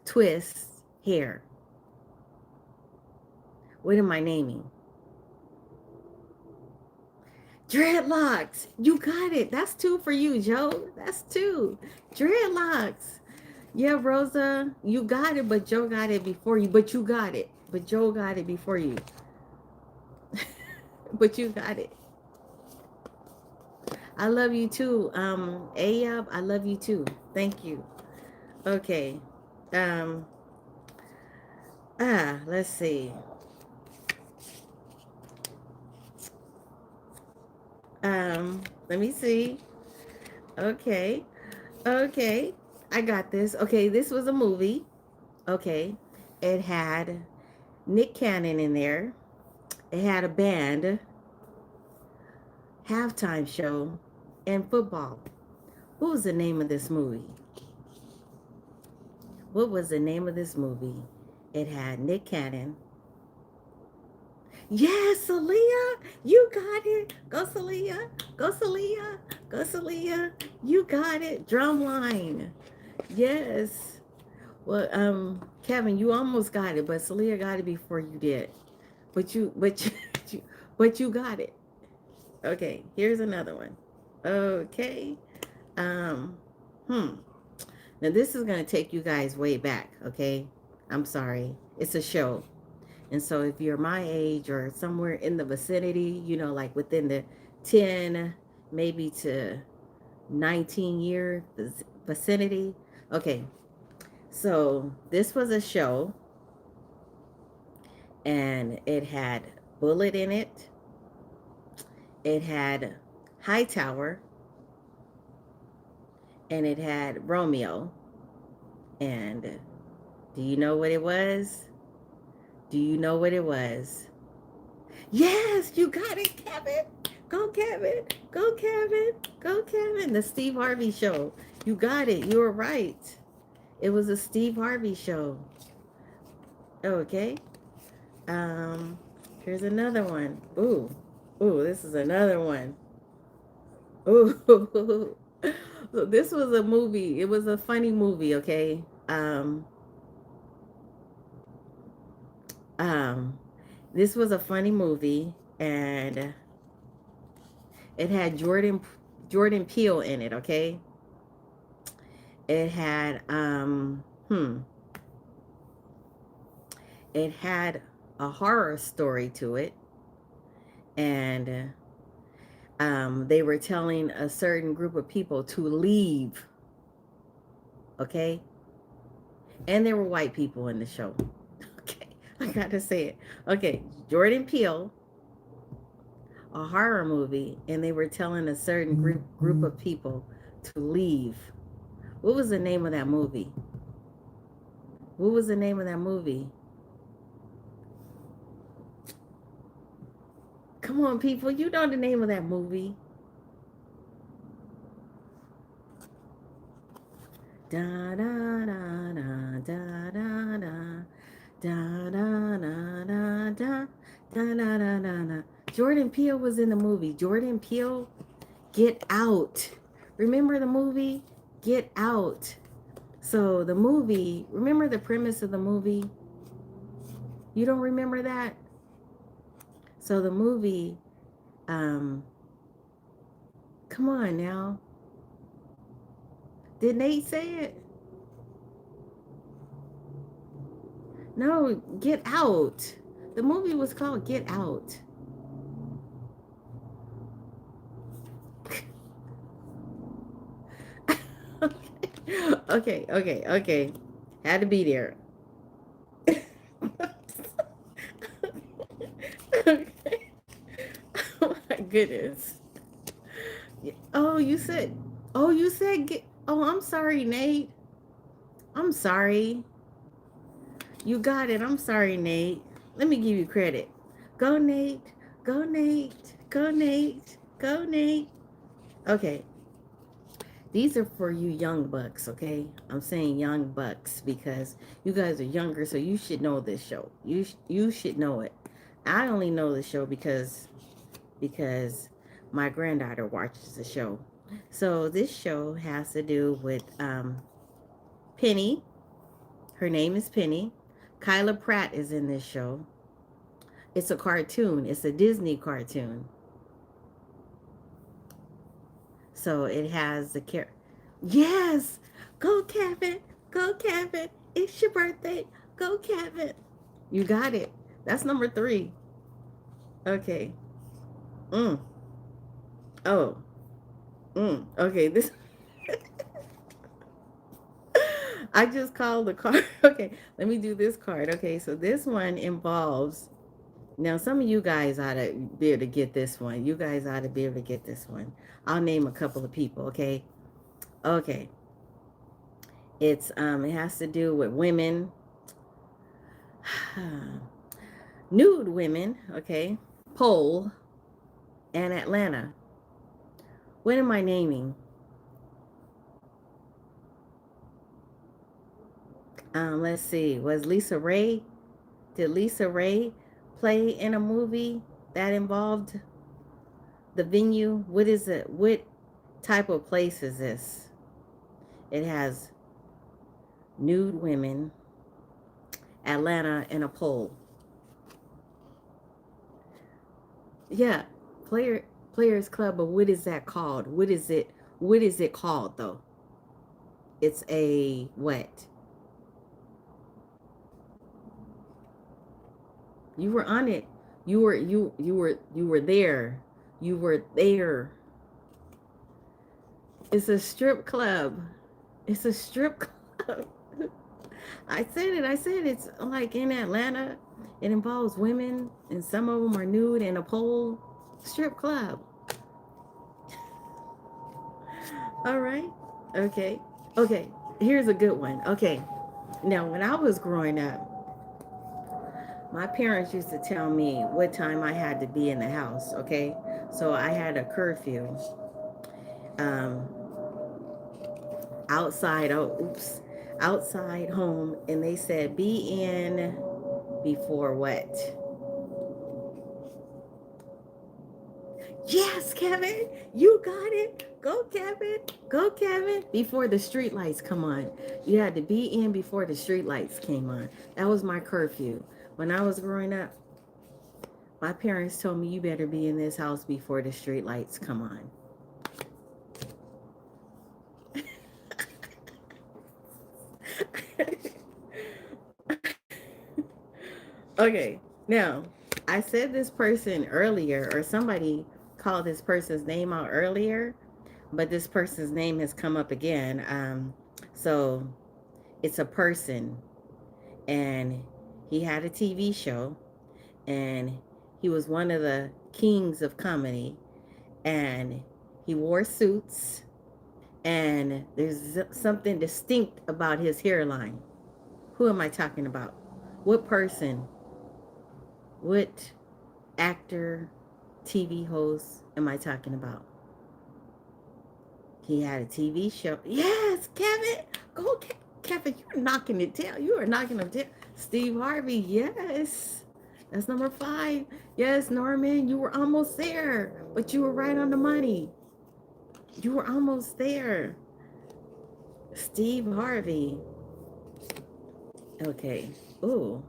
twist, hair. What am I naming? Dreadlocks. You got it. That's two for you, Joe. That's two. Dreadlocks. Yeah, Rosa, you got it, but Joe got it before you. But you got it. But Joe got it before you. But you got it. I love you too. Ayab, I love you too. Thank you. Okay. Um, let's see. Let me see. Okay. Okay. I got this. Okay, this was a movie. Okay. It had Nick Cannon in there. It had a band, halftime show, and football. What was the name of this movie? What was the name of this movie? It had Nick Cannon. Yes, Celia, you got it. Go, Celia. Go, Celia. Go, Celia. You got it. Drumline. Yes. Well, Kevin, you almost got it, but Celia got it before you did. But but you got it. Okay, here's another one. Okay. Um, hmm. Now this is gonna take you guys way back. Okay. I'm sorry. It's a show. And so if you're my age or somewhere in the vicinity, like within the 10, maybe to 19-year vicinity. Okay. So this was a show and it had Bullet in it. It had Hightower and it had Romeo. And do you know what it was? Do you know what it was? Yes, you got it, Kevin. Go, Kevin. Go, Kevin. Go, Kevin. The Steve Harvey Show. You got it. You were right. It was a Steve Harvey show. Okay. Um, Here's another one. Ooh, this is another one. Ooh. So this was a movie. It was a funny movie, okay? Um, this was a funny movie and it had Jordan Peele in it, okay? It had it had a horror story to it, and they were telling a certain group of people to leave, okay? And there were white people in the show. Okay, I gotta say it. Okay, Jordan Peele, a horror movie, and they were telling a certain group of people to leave. What was the name of that movie? What was the name of that movie? Come on, people, you know the name of that movie. Da da da da da da da da da da da da da da da da. Jordan Peele was in the movie. Jordan Peele, Get Out. Remember the movie Get Out? So the movie, remember the premise of the movie? You don't remember that? So the movie, um, come on now. Did Nate say it? No, Get Out. The movie was called Get Out. Okay. Had to be there. Okay. Oh my goodness. Oh, you said. Oh, you said. Oh, I'm sorry, Nate. I'm sorry. You got it. I'm sorry, Nate. Let me give you credit. Go, Nate. Go, Nate. Go, Nate. Go, Nate. Okay. These are for you young bucks, okay? I'm saying young bucks because you guys are younger, so you should know this show. You should know it. I only know the show because my granddaughter watches the show. So this show has to do with Penny. Her name is Penny. Kyla Pratt is in this show. It's a cartoon. It's a Disney cartoon. So it has the character. Yes! Go, Kevin! Go, Kevin! It's your birthday! Go, Kevin! You got it. That's number 3. Okay. Mm. Oh. Okay, this... I just called the card. Okay, let me do this card. Okay, so this one involves... Now, some of you guys ought to be able to get this one. You guys ought to be able to get this one. I'll name a couple of people, okay? Okay. It has to do with women. Nude women, okay? Pole and Atlanta. What am I naming? Let's see. Was Lisa Ray? Did Lisa Ray play in a movie that involved the venue? What is it? What type of place is this? It has nude women, Atlanta, and a pole. Yeah, player players club, but what is that called? What is it? What is it called though? It's a what? You were on it. You were there. You were there. It's a strip club. It's a strip club. I said it. I said it's like in Atlanta. It involves women, and some of them are nude in a pole. Strip club. All right. Okay. Okay. Here's a good one. Okay. Now, when I was growing up, my parents used to tell me what time I had to be in the house. Okay. So I had a curfew. Um, outside. Oh, oops. Outside home, and they said be in before what? Yes, Kevin, you got it. Go, Kevin. Go, Kevin. Before the street lights come on. You had to be in before the street lights came on. That was my curfew. When I was growing up, my parents told me you better be in this house before the street lights come on. Okay, now I said this person earlier, or somebody called this person's name out earlier, but this person's name has come up again. So it's a person, and he had a TV show, and he was one of the kings of comedy, and he wore suits, and there's something distinct about his hairline. Who am I talking about? What person? What actor, TV host am I talking about? He had a TV show. Yes, Kevin. Go, Kevin. You're knocking it down. You are knocking it down. Steve Harvey. Yes. That's number 5. Yes, Norman. You were almost there, but you were right on the money. You were almost there. Steve Harvey. Okay. Ooh.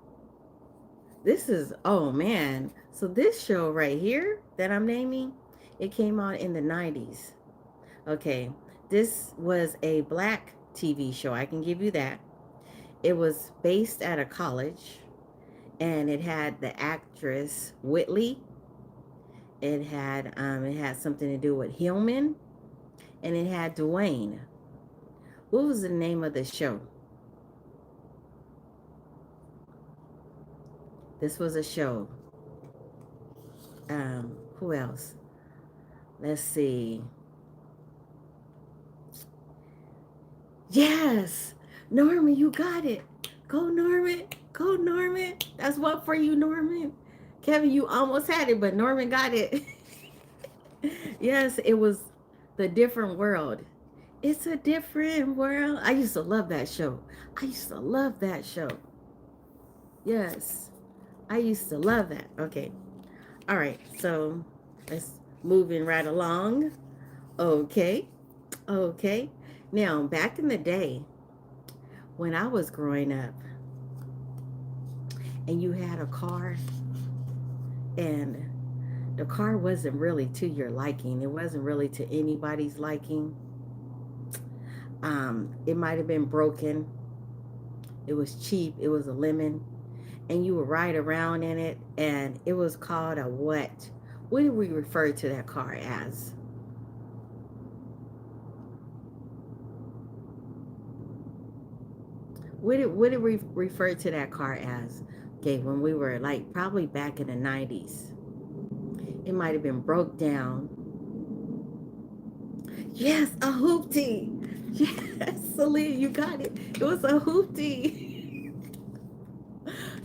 This is, oh man. So this show right here that I'm naming, it came out in the 90s. Okay. This was a black TV show. I can give you that. It was based at a college, and it had the actress Whitley. It had something to do with Hillman, and it had Dwayne. What was the name of the show? This was a show. Who else? Let's see. Yes, Norman, you got it. Go, Norman. Go, Norman. That's one for you, Norman. Kevin, you almost had it, but Norman got it. Yes, it was The Different World. It's a different world. I used to love that show. I used to love that show. Yes, I used to love that. Okay. All right. So let's moving right along. Okay. Okay. Now, back in the day when I was growing up, and you had a car, and the car wasn't really to your liking, it wasn't really to anybody's liking. It might have been broken, it was cheap, it was a lemon, and you would ride around in it, and it was called a what? What do we refer to that car as? What did we refer to that car as? Okay, when we were like probably back in the 90s. It might have been broke down. Yes, a hoopty. Yes, Celine, you got it. It was a hoopty.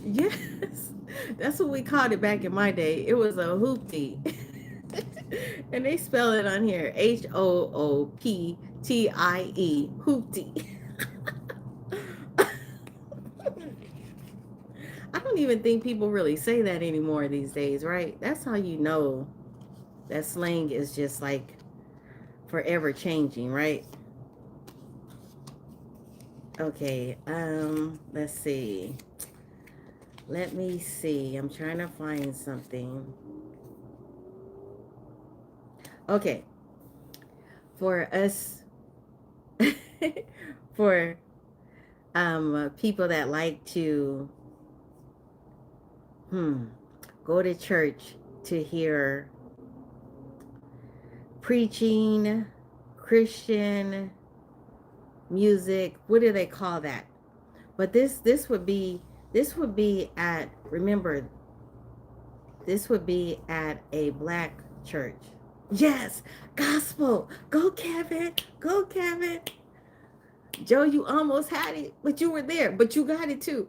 Yes, that's what we called it back in my day. It was a hoopty. And they spell it on here, Hooptie, hoopty. I don't even think people really say that anymore these days, right? That's how you know that slang is just like forever changing, right? Okay, let's see. Let me see. I'm trying to find something. Okay, for us, for people that like to hmm go to church to hear preaching, Christian music. What do they call that? But this would be at, remember, this would be at a black church. Yes, gospel. Go Kevin. Go Kevin. Joe, you almost had it, but you were there, but you got it too.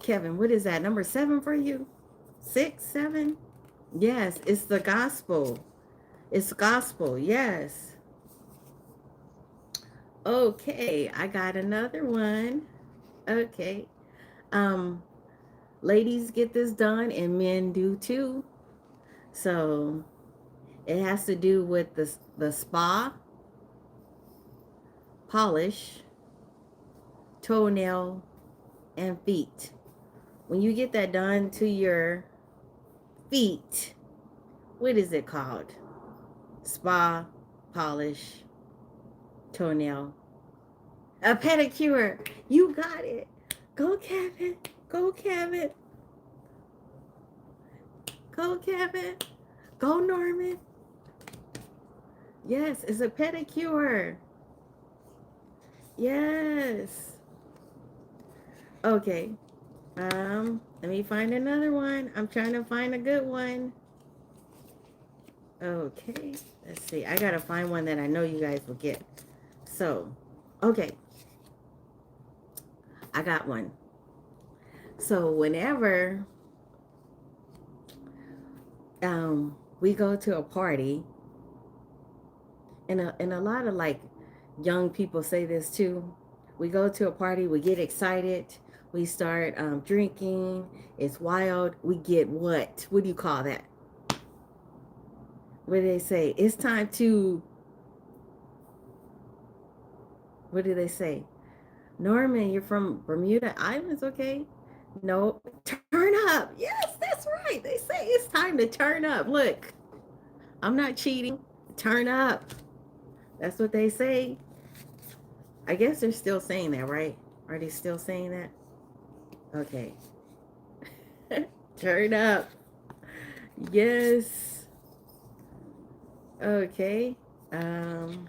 Kevin, what is that? Number 7 for you? 6, 7? Yes, it's the gospel. It's gospel. Yes. Okay, I got another one. Okay. Um, ladies get this done and men do too. So it has to do with the spa, polish, toenail, and feet. When you get that done to your feet, what is it called? Spa, polish, toenail, a pedicure. You got it. Go Kevin. Go Kevin. Go Kevin. Go Norman. Yes, it's a pedicure. Yes. Okay. Let me find another one. I'm trying to find a good one. Okay. Let's see. I gotta find one that I know you guys will get. So, okay. I got one. So whenever we go to a party, and a lot of like young people say this too. We go to a party, we get excited, we start drinking, it's wild. We get what? What do you call that? What do they say? It's time to, what do they say? Norman, you're from Bermuda Islands, okay? No, turn up. Yes, that's right. They say it's time to turn up. Look, I'm not cheating. Turn up. That's what they say. I guess they're still saying that, right? Are they still saying that? Okay. Turn up. Yes. Okay. Um,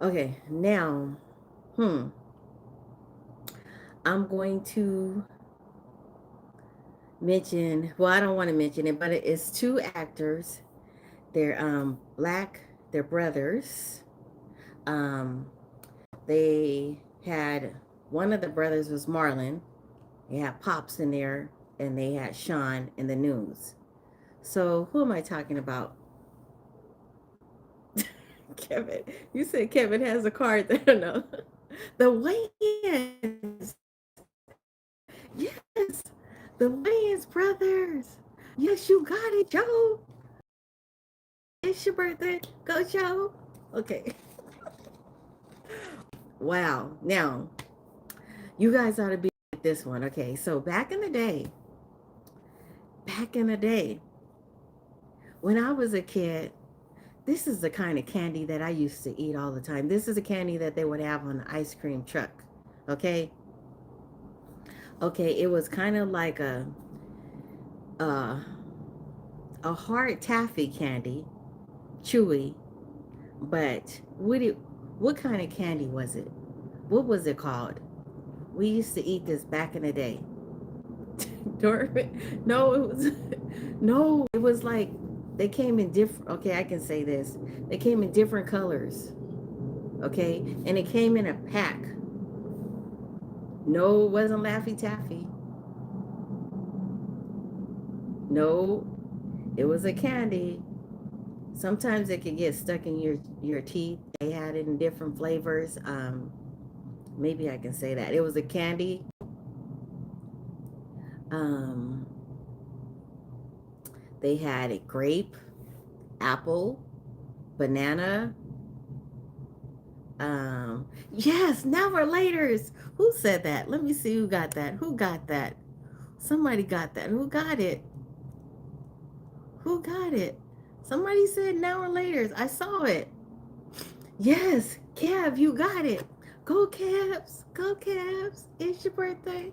okay. Now, I'm going to mention, well, I don't want to mention it, but it's two actors. They're black, they're brothers. Um, they had, one of the brothers was Marlon. They had Pops in there, and they had Sean in the news. So who am I talking about? Kevin. You said Kevin has a card there. No. The Wayans. Yes. The Wayans brothers. Yes, you got it, Joe. It's your birthday. Go, Joe. Okay. Wow. Now, you guys ought to be with this one. Okay. So back in the day, when I was a kid, this is the kind of candy that I used to eat all the time. This is a candy that they would have on the ice cream truck. Okay. Okay. It was kind of like uh, a hard taffy candy, chewy, but what kind of candy was it? What was it called? We used to eat this back in the day. No, it was no, it was like they came in different, okay, I can say this. They came in different colors. Okay? And it came in a pack. No, it wasn't Laffy Taffy. No, it was a candy. Sometimes it could get stuck in your teeth. They had it in different flavors. Maybe I can say that. It was a candy. Um, they had a grape, apple, banana. Yes, now or later's. Who said that? Let me see who got that. Who got that? Somebody got that. Who got it? Who got it? Somebody said now or later's. I saw it. Yes, Kev, you got it. Go Cavs. Go Cavs. It's your birthday.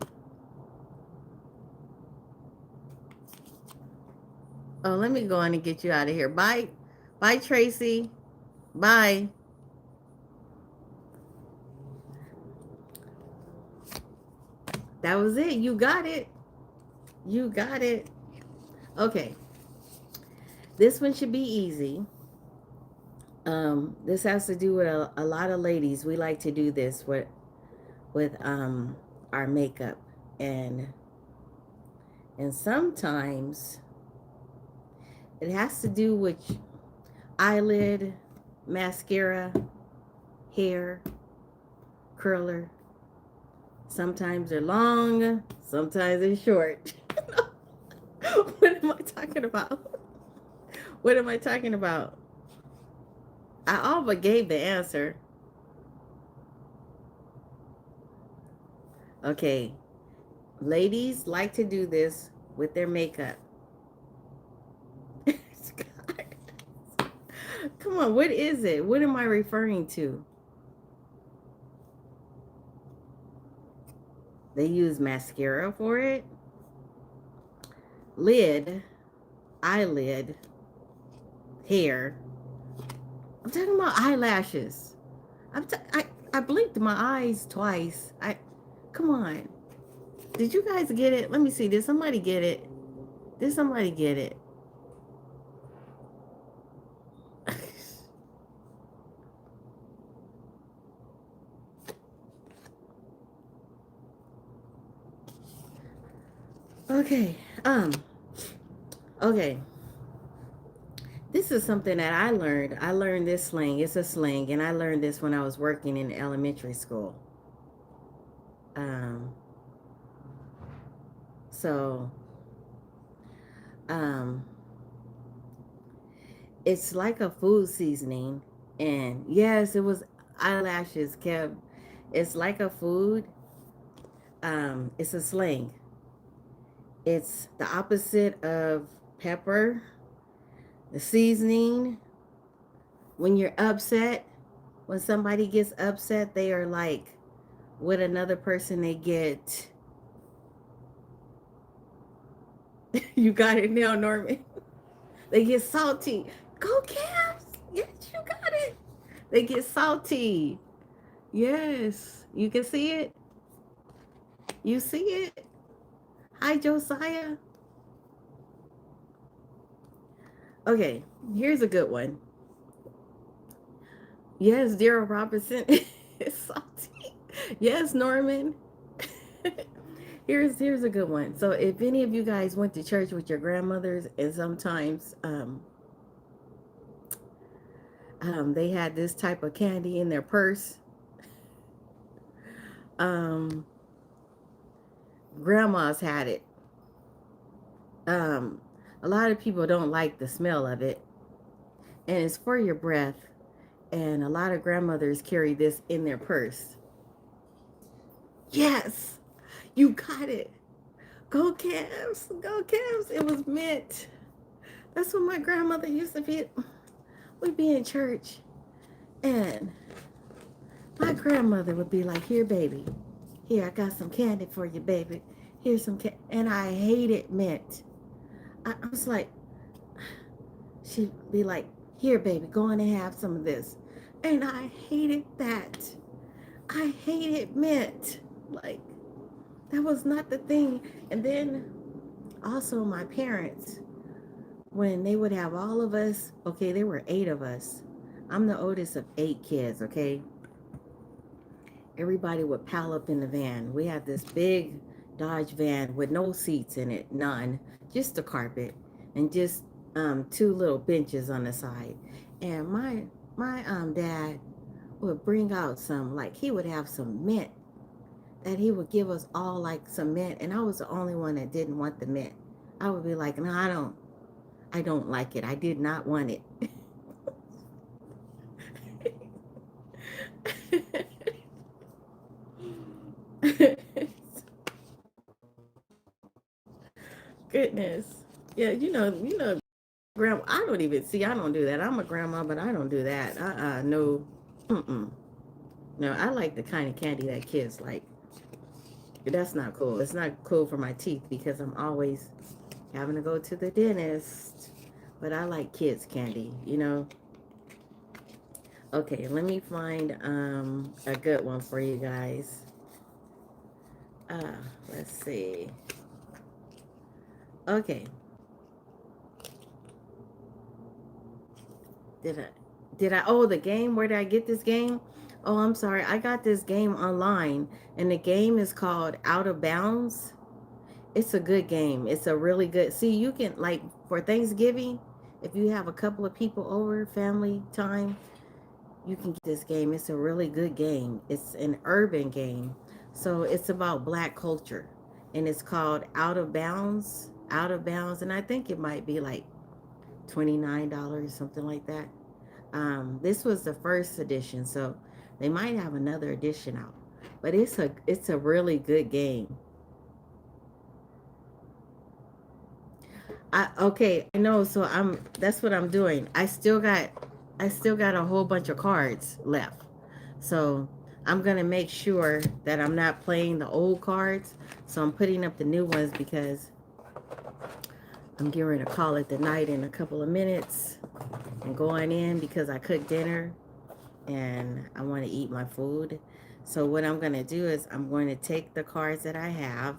Oh, let me go on and get you out of here. Bye. Bye, Tracy. Bye. That was it. You got it. You got it. Okay. This one should be easy. This has to do with a lot of ladies. We like to do this with our makeup, and sometimes it has to do with eyelid, mascara, hair, curler. Sometimes they're long, sometimes they're short. What am I talking about? What am I talking about? I all but gave the answer. Okay. Ladies like to do this with their makeup. Come on, what is it? What am I referring to? They use mascara for it. Lid, eyelid, hair. I'm talking about eyelashes. I blinked my eyes twice. Come on. Did you guys get it? Let me see. Did somebody get it? Did somebody get it? Okay. Okay. This is something that I learned. I learned this slang. It's a slang, and I learned this when I was working in elementary school. Um, so, um, it's like a food seasoning, and yes, it was eyelashes, Kev. It's like a food. It's a slang. It's the opposite of pepper, the seasoning. When you're upset, when somebody gets upset, they are like with another person, they get. You got it now, Norman. They get salty. Go Cavs. Yes, you got it. They get salty. Yes. You can see it. You see it. Hi, Josiah. Okay, here's a good one. Yes, Daryl Robinson is salty. Yes, Norman. Here's a good one. So if any of you guys went to church with your grandmothers, and sometimes they had this type of candy in their purse. Um, Grandmas had it. Um, a lot of people don't like the smell of it, and it's for your breath. And a lot of grandmothers carry this in their purse. Yes, you got it. Go Cavs, go Cavs. It was mint. That's what my grandmother used to be. We'd be in church, and my grandmother would be like, "Here, baby. Here, I got some candy for you, baby. Here's some candy." And I hated mint. I was like, she'd be like, "Here, baby, go on and have some of this." And I hated that. I hated mint. Like, that was not the thing. And then also my parents, when they would have all of us, okay, there were 8 of us. I'm the oldest of 8 kids, okay? Everybody would pile up in the van. We had this big Dodge van with no seats in it, none, just a carpet and just 2 little benches on the side. And my dad would bring out some, like he would have some mint that he would give us all like some mint, and I was the only one that didn't want the mint. I would be like, no, I don't like it. I did not want it. Goodness. Yeah, grandma, I don't even see, I don't do that. I'm a grandma, but I don't do that. No. Mm-mm. No, I like the kind of candy that kids like. That's not cool. It's not cool for my teeth because I'm always having to go to the dentist. But I like kids candy. Okay, let me find a good one for you guys. Let's see. Okay. Did I oh, the game? Where did I get this game? Oh, I'm sorry. I got this game online, and the game is called Out of Bounds. It's a good game. It's a really good. See, you can like for Thanksgiving, if you have a couple of people over, family time, you can get this game. It's a really good game. It's an urban game. So it's about black culture, and it's called Out of Bounds. Out of Bounds, and I think it might be like $29, something like that. This was the first edition, so they might have another edition out. But it's a really good game. Okay, I know. So that's what I'm doing. I still got a whole bunch of cards left. So I'm gonna make sure that I'm not playing the old cards. So I'm putting up the new ones because I'm getting ready to call it the night in a couple of minutes and going in because I cooked dinner and I want to eat my food. So what I'm gonna do is I'm going to take the cards that I have.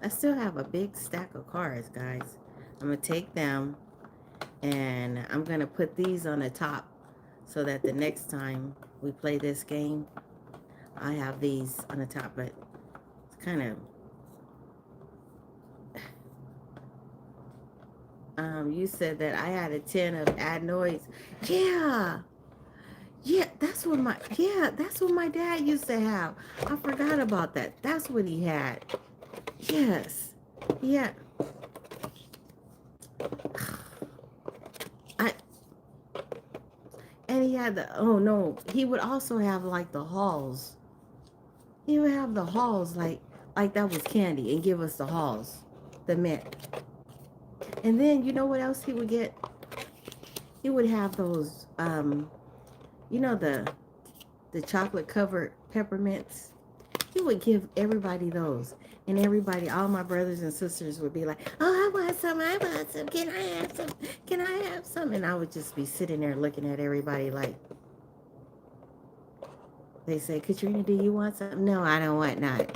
I still have a big stack of cards, guys. I'm gonna take them and I'm gonna put these on the top so that the next time we play this game, I have these on the top. But it's kind of you said that I had a tin of adenoids. Yeah, that's what my dad used to have. I forgot about that. That's what he had. Yes, yeah. I and he had the oh no, he would also have like the halls. He would have the halls like that was candy and give us the halls, the mint. And then you know what else he would get? He would have those you know the chocolate covered peppermints. He would give everybody those. And everybody, all my brothers and sisters would be like, oh, I want some, I want some. Can I have some? Can I have some? And I would just be sitting there looking at everybody like, they say, Katrina, do you want some? No, I don't want none.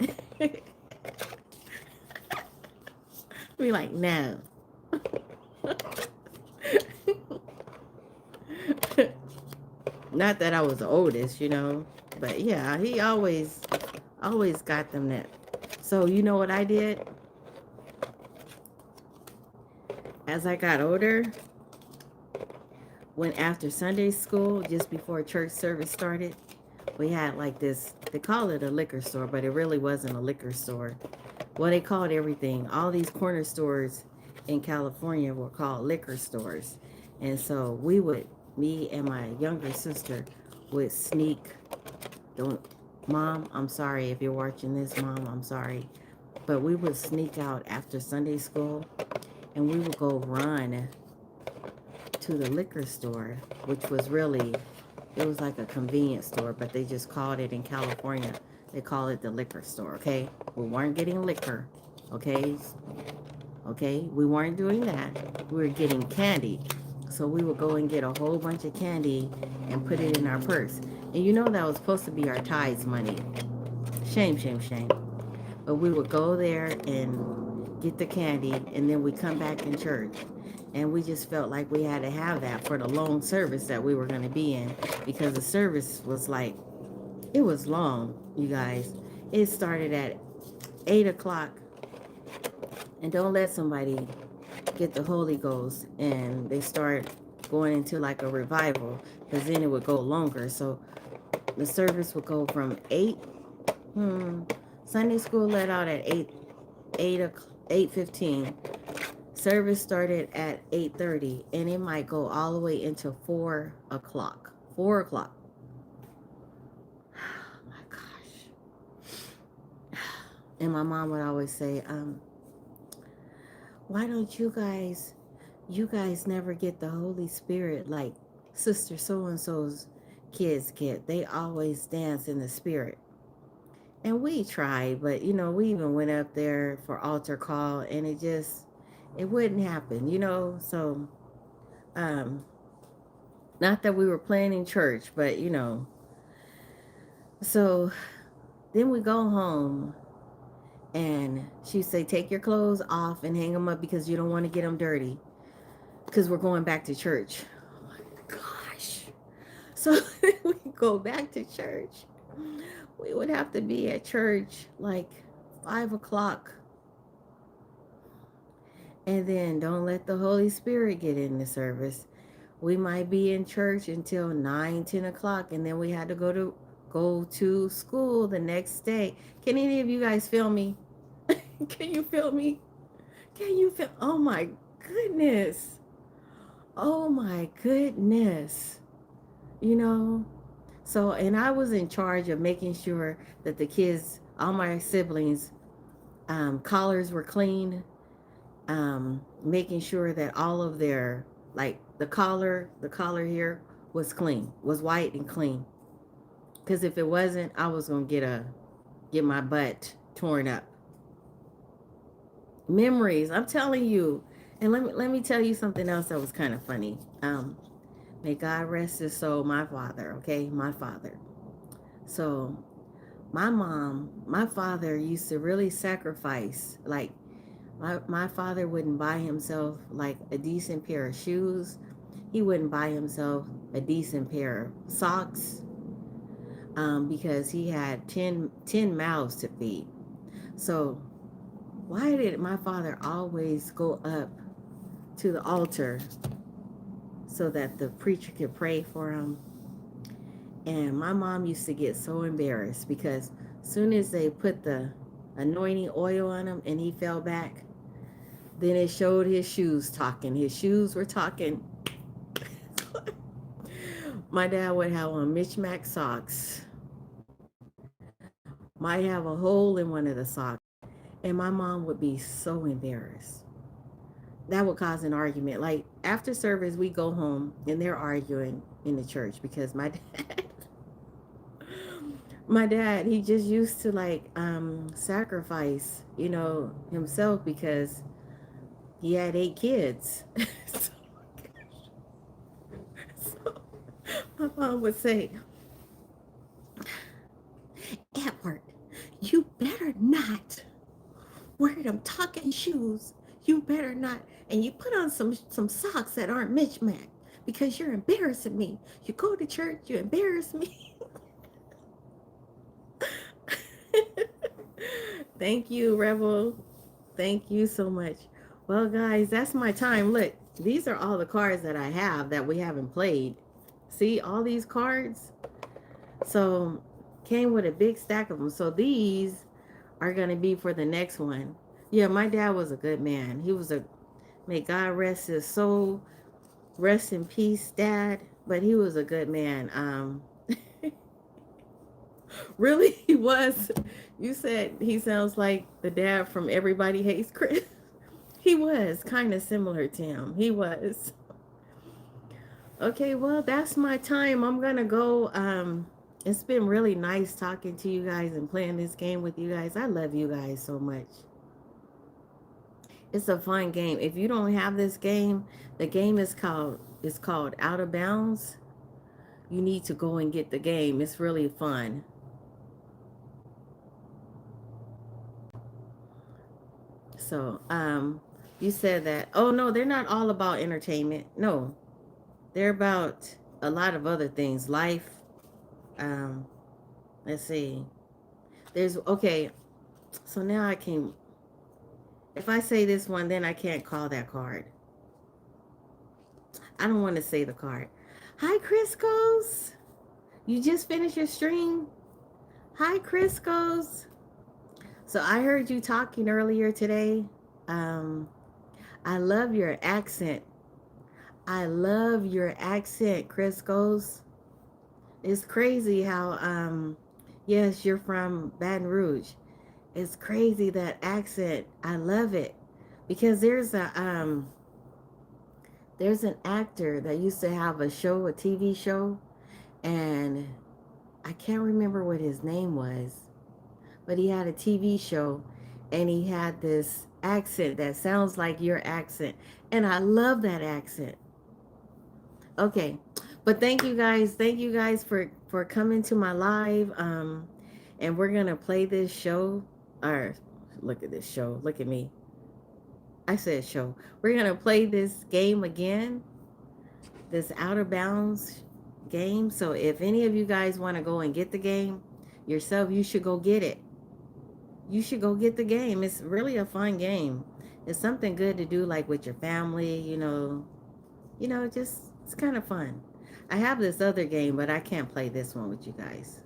Be like, no. Not that I was the oldest. But yeah, he always got them that. So you know what I did? As I got older, when after Sunday school, just before church service started, we had like this, they call it a liquor store, but it really wasn't a liquor store. Well, they called everything. All these corner stores in California were called liquor stores. And so me and my younger sister would sneak, don't, Mom, I'm sorry if you're watching this, Mom, I'm sorry. But we would sneak out after Sunday school and we would go run to the liquor store, which was really, it was like a convenience store, but they just called it in California. They call it the liquor store, okay? We weren't getting liquor, okay? Okay, we weren't doing that. We were getting candy. So we would go and get a whole bunch of candy and put it in our purse. And you know that was supposed to be our tithes money. Shame, shame, shame. But we would go there and get the candy, and then we come back in church. And we just felt like we had to have that for the long service that we were going to be in, because the service was like, it was long, you guys. It started at 8 o'clock. And don't let somebody get the Holy Ghost and they start going into like a revival, because then it would go longer. So the service would go from 8 Sunday school let out at 8:15. Service started at 8:30, and it might go all the way into 4 o'clock. 4 o'clock. Oh my gosh. And my mom would always say, why don't you guys never get the Holy Spirit like Sister So and so's kids get? They always dance in the Spirit. And we tried, but we even went up there for altar call, and it wouldn't happen, So, um, not that we were planning church, but So then we go home, and she'd say, take your clothes off and hang them up because you don't want to get them dirty because we're going back to church. Oh my gosh. So we go back to church. We would have to be at church like 5 o'clock. And then don't let the Holy Spirit get in the service. We might be in church until 9, 10 o'clock, and then we had to go to school the next day. Can any of you guys feel me? Can you feel me? Can you feel? Oh my goodness. Oh my goodness. You know? So, and I was in charge of making sure that the kids, all my siblings, collars were clean, making sure that all of their, like the collar here was clean, was white and clean. Because if it wasn't, I was gonna get my butt torn up. Memories, I'm telling you. And let me tell you something else that was kind of funny. May God rest his soul, my father. Okay, my father. So my father used to really sacrifice. Like my father wouldn't buy himself like a decent pair of shoes. He wouldn't buy himself a decent pair of socks, because he had 10 mouths to feed. So why did my father always go up to the altar so that the preacher could pray for him? And my mom used to get so embarrassed because soon as they put the anointing oil on him and he fell back, then it showed his shoes talking. His shoes were talking. My dad would have on mismatched socks, might have a hole in one of the socks, and my mom would be so embarrassed. That would cause an argument. Like after service, we go home and they're arguing in the church because my dad, he just used to like sacrifice, himself because he had 8 kids. so, so my mom would say, Edward, you better not wear them talking shoes. You better not. And you put on some socks that aren't mismatched because you're embarrassing me. You go to church, you embarrass me. Thank you, Rebel. Thank you so much. Well, guys, that's my time. Look, these are all the cards that I have that we haven't played. See all these cards? So, came with a big stack of them. So, these are going to be for the next one. Yeah, my dad was a good man. May God rest his soul. Rest in peace, Dad. But he was a good man. Really, he was. You said he sounds like the dad from Everybody Hates Chris. He was kind of similar to him. He was. Okay, well, that's my time. I'm going to go. It's been really nice talking to you guys and playing this game with you guys. I love you guys so much. It's a fun game. If you don't have this game, the game is called Out of Bounds. You need to go and get the game. It's really fun. So, you said that. Oh no, they're not all about entertainment. No, they're about a lot of other things. Life. Um, let's see. There's okay. So now I can. If I say this one, then I can't call that card. I don't want to say the card. Hi, Crisco's. You just finished your stream. Hi, Crisco's. So I heard you talking earlier today. Um, I love your accent. I love your accent, Chris Goes. It's crazy how, yes, you're from Baton Rouge. It's crazy that accent. I love it because there's an actor that used to have a show, a TV show, and I can't remember what his name was, but he had a TV show and he had this accent that sounds like your accent. And I love that accent. Okay. But thank you guys. Thank you guys for coming to my live. And we're going to play this show. Or look at this show. Look at me. I said show. We're going to play this game again. This Outer Bounds game. So if any of you guys want to go and get the game yourself, you should go get it. You should go get the game. It's really a fun game. It's something good to do like with your family, just it's kind of fun. I have this other game, but I can't play this one with you guys.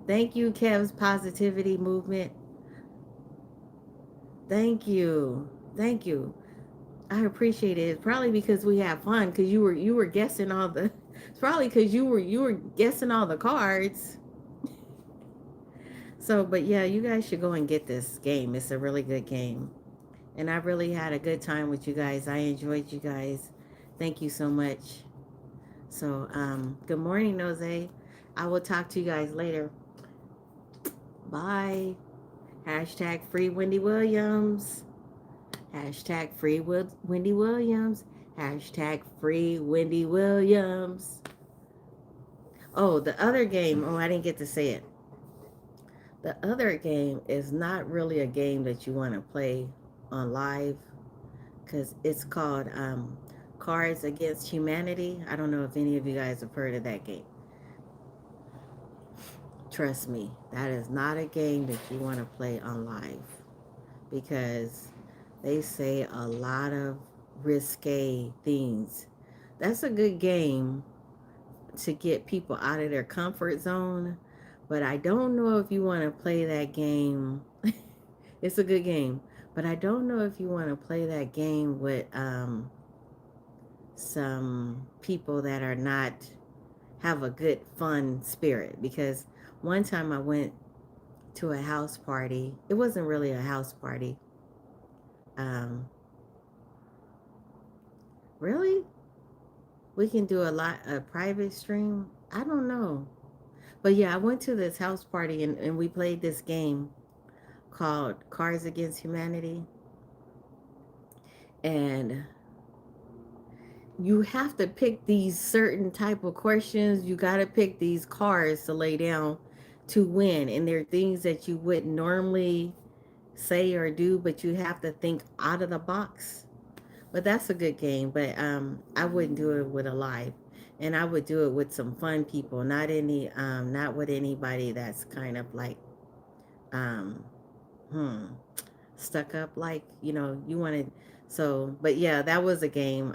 Thank you, Kev's Positivity Movement. Thank you. Thank you. I appreciate it. It's probably because we have fun because you were guessing all the it's probably because you were guessing all the cards. So, but yeah, you guys should go and get this game. It's a really good game. And I really had a good time with you guys. I enjoyed you guys. Thank you so much. So, good morning, Nose. I will talk to you guys later. Bye. Hashtag free Wendy Williams. Hashtag free Wendy Williams. Hashtag free Wendy Williams. Oh, the other game. Oh, I didn't get to say it. The other game is not really a game that you want to play on live because it's called Cards Against Humanity. I don't know if any of you guys have heard of that game. Trust me, that is not a game that you want to play on live because they say a lot of risque things. That's a good game to get people out of their comfort zone, but I don't know if you want to play that game. It's a good game, but I don't know if you want to play that game with some people that are not have a good fun spirit because one time I went to a house party. It wasn't really a house party. Um, really? We can do a private stream? I don't know. But yeah, I went to this house party and we played this game called Cards Against Humanity. And you have to pick these certain type of questions. You got to pick these cards to lay down to win. And there are things that you wouldn't normally say or do, but you have to think out of the box. But that's a good game. But I wouldn't do it with a live, and I would do it with some fun people, not with anybody that's kind of like um, hmm, stuck up. Like you wanted. So, but yeah, that was a game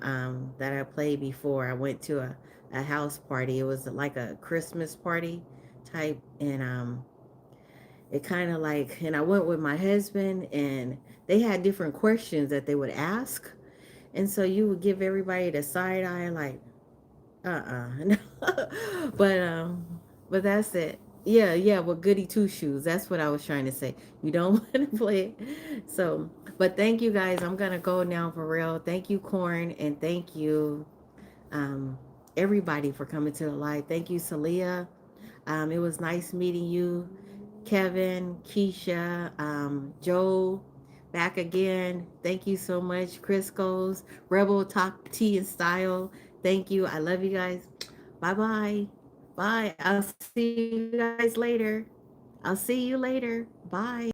that I played before. I went to a house party. It was like a Christmas party type, and it kind of like, and I went with my husband, and they had different questions that they would ask. And so you would give everybody the side eye, like, no. but but that's it. Yeah, yeah, with goody two shoes. That's what I was trying to say. You don't want to play it. So, but thank you guys. I'm gonna go now for real. Thank you, Corn, and thank you, um, everybody for coming to the live. Thank you, Celia. It was nice meeting you. Kevin, Keisha, Joe, back again. Thank you so much. Crisco's, Rebel Talk Tea and Style. Thank you. I love you guys. Bye-bye. Bye. I'll see you guys later. I'll see you later. Bye.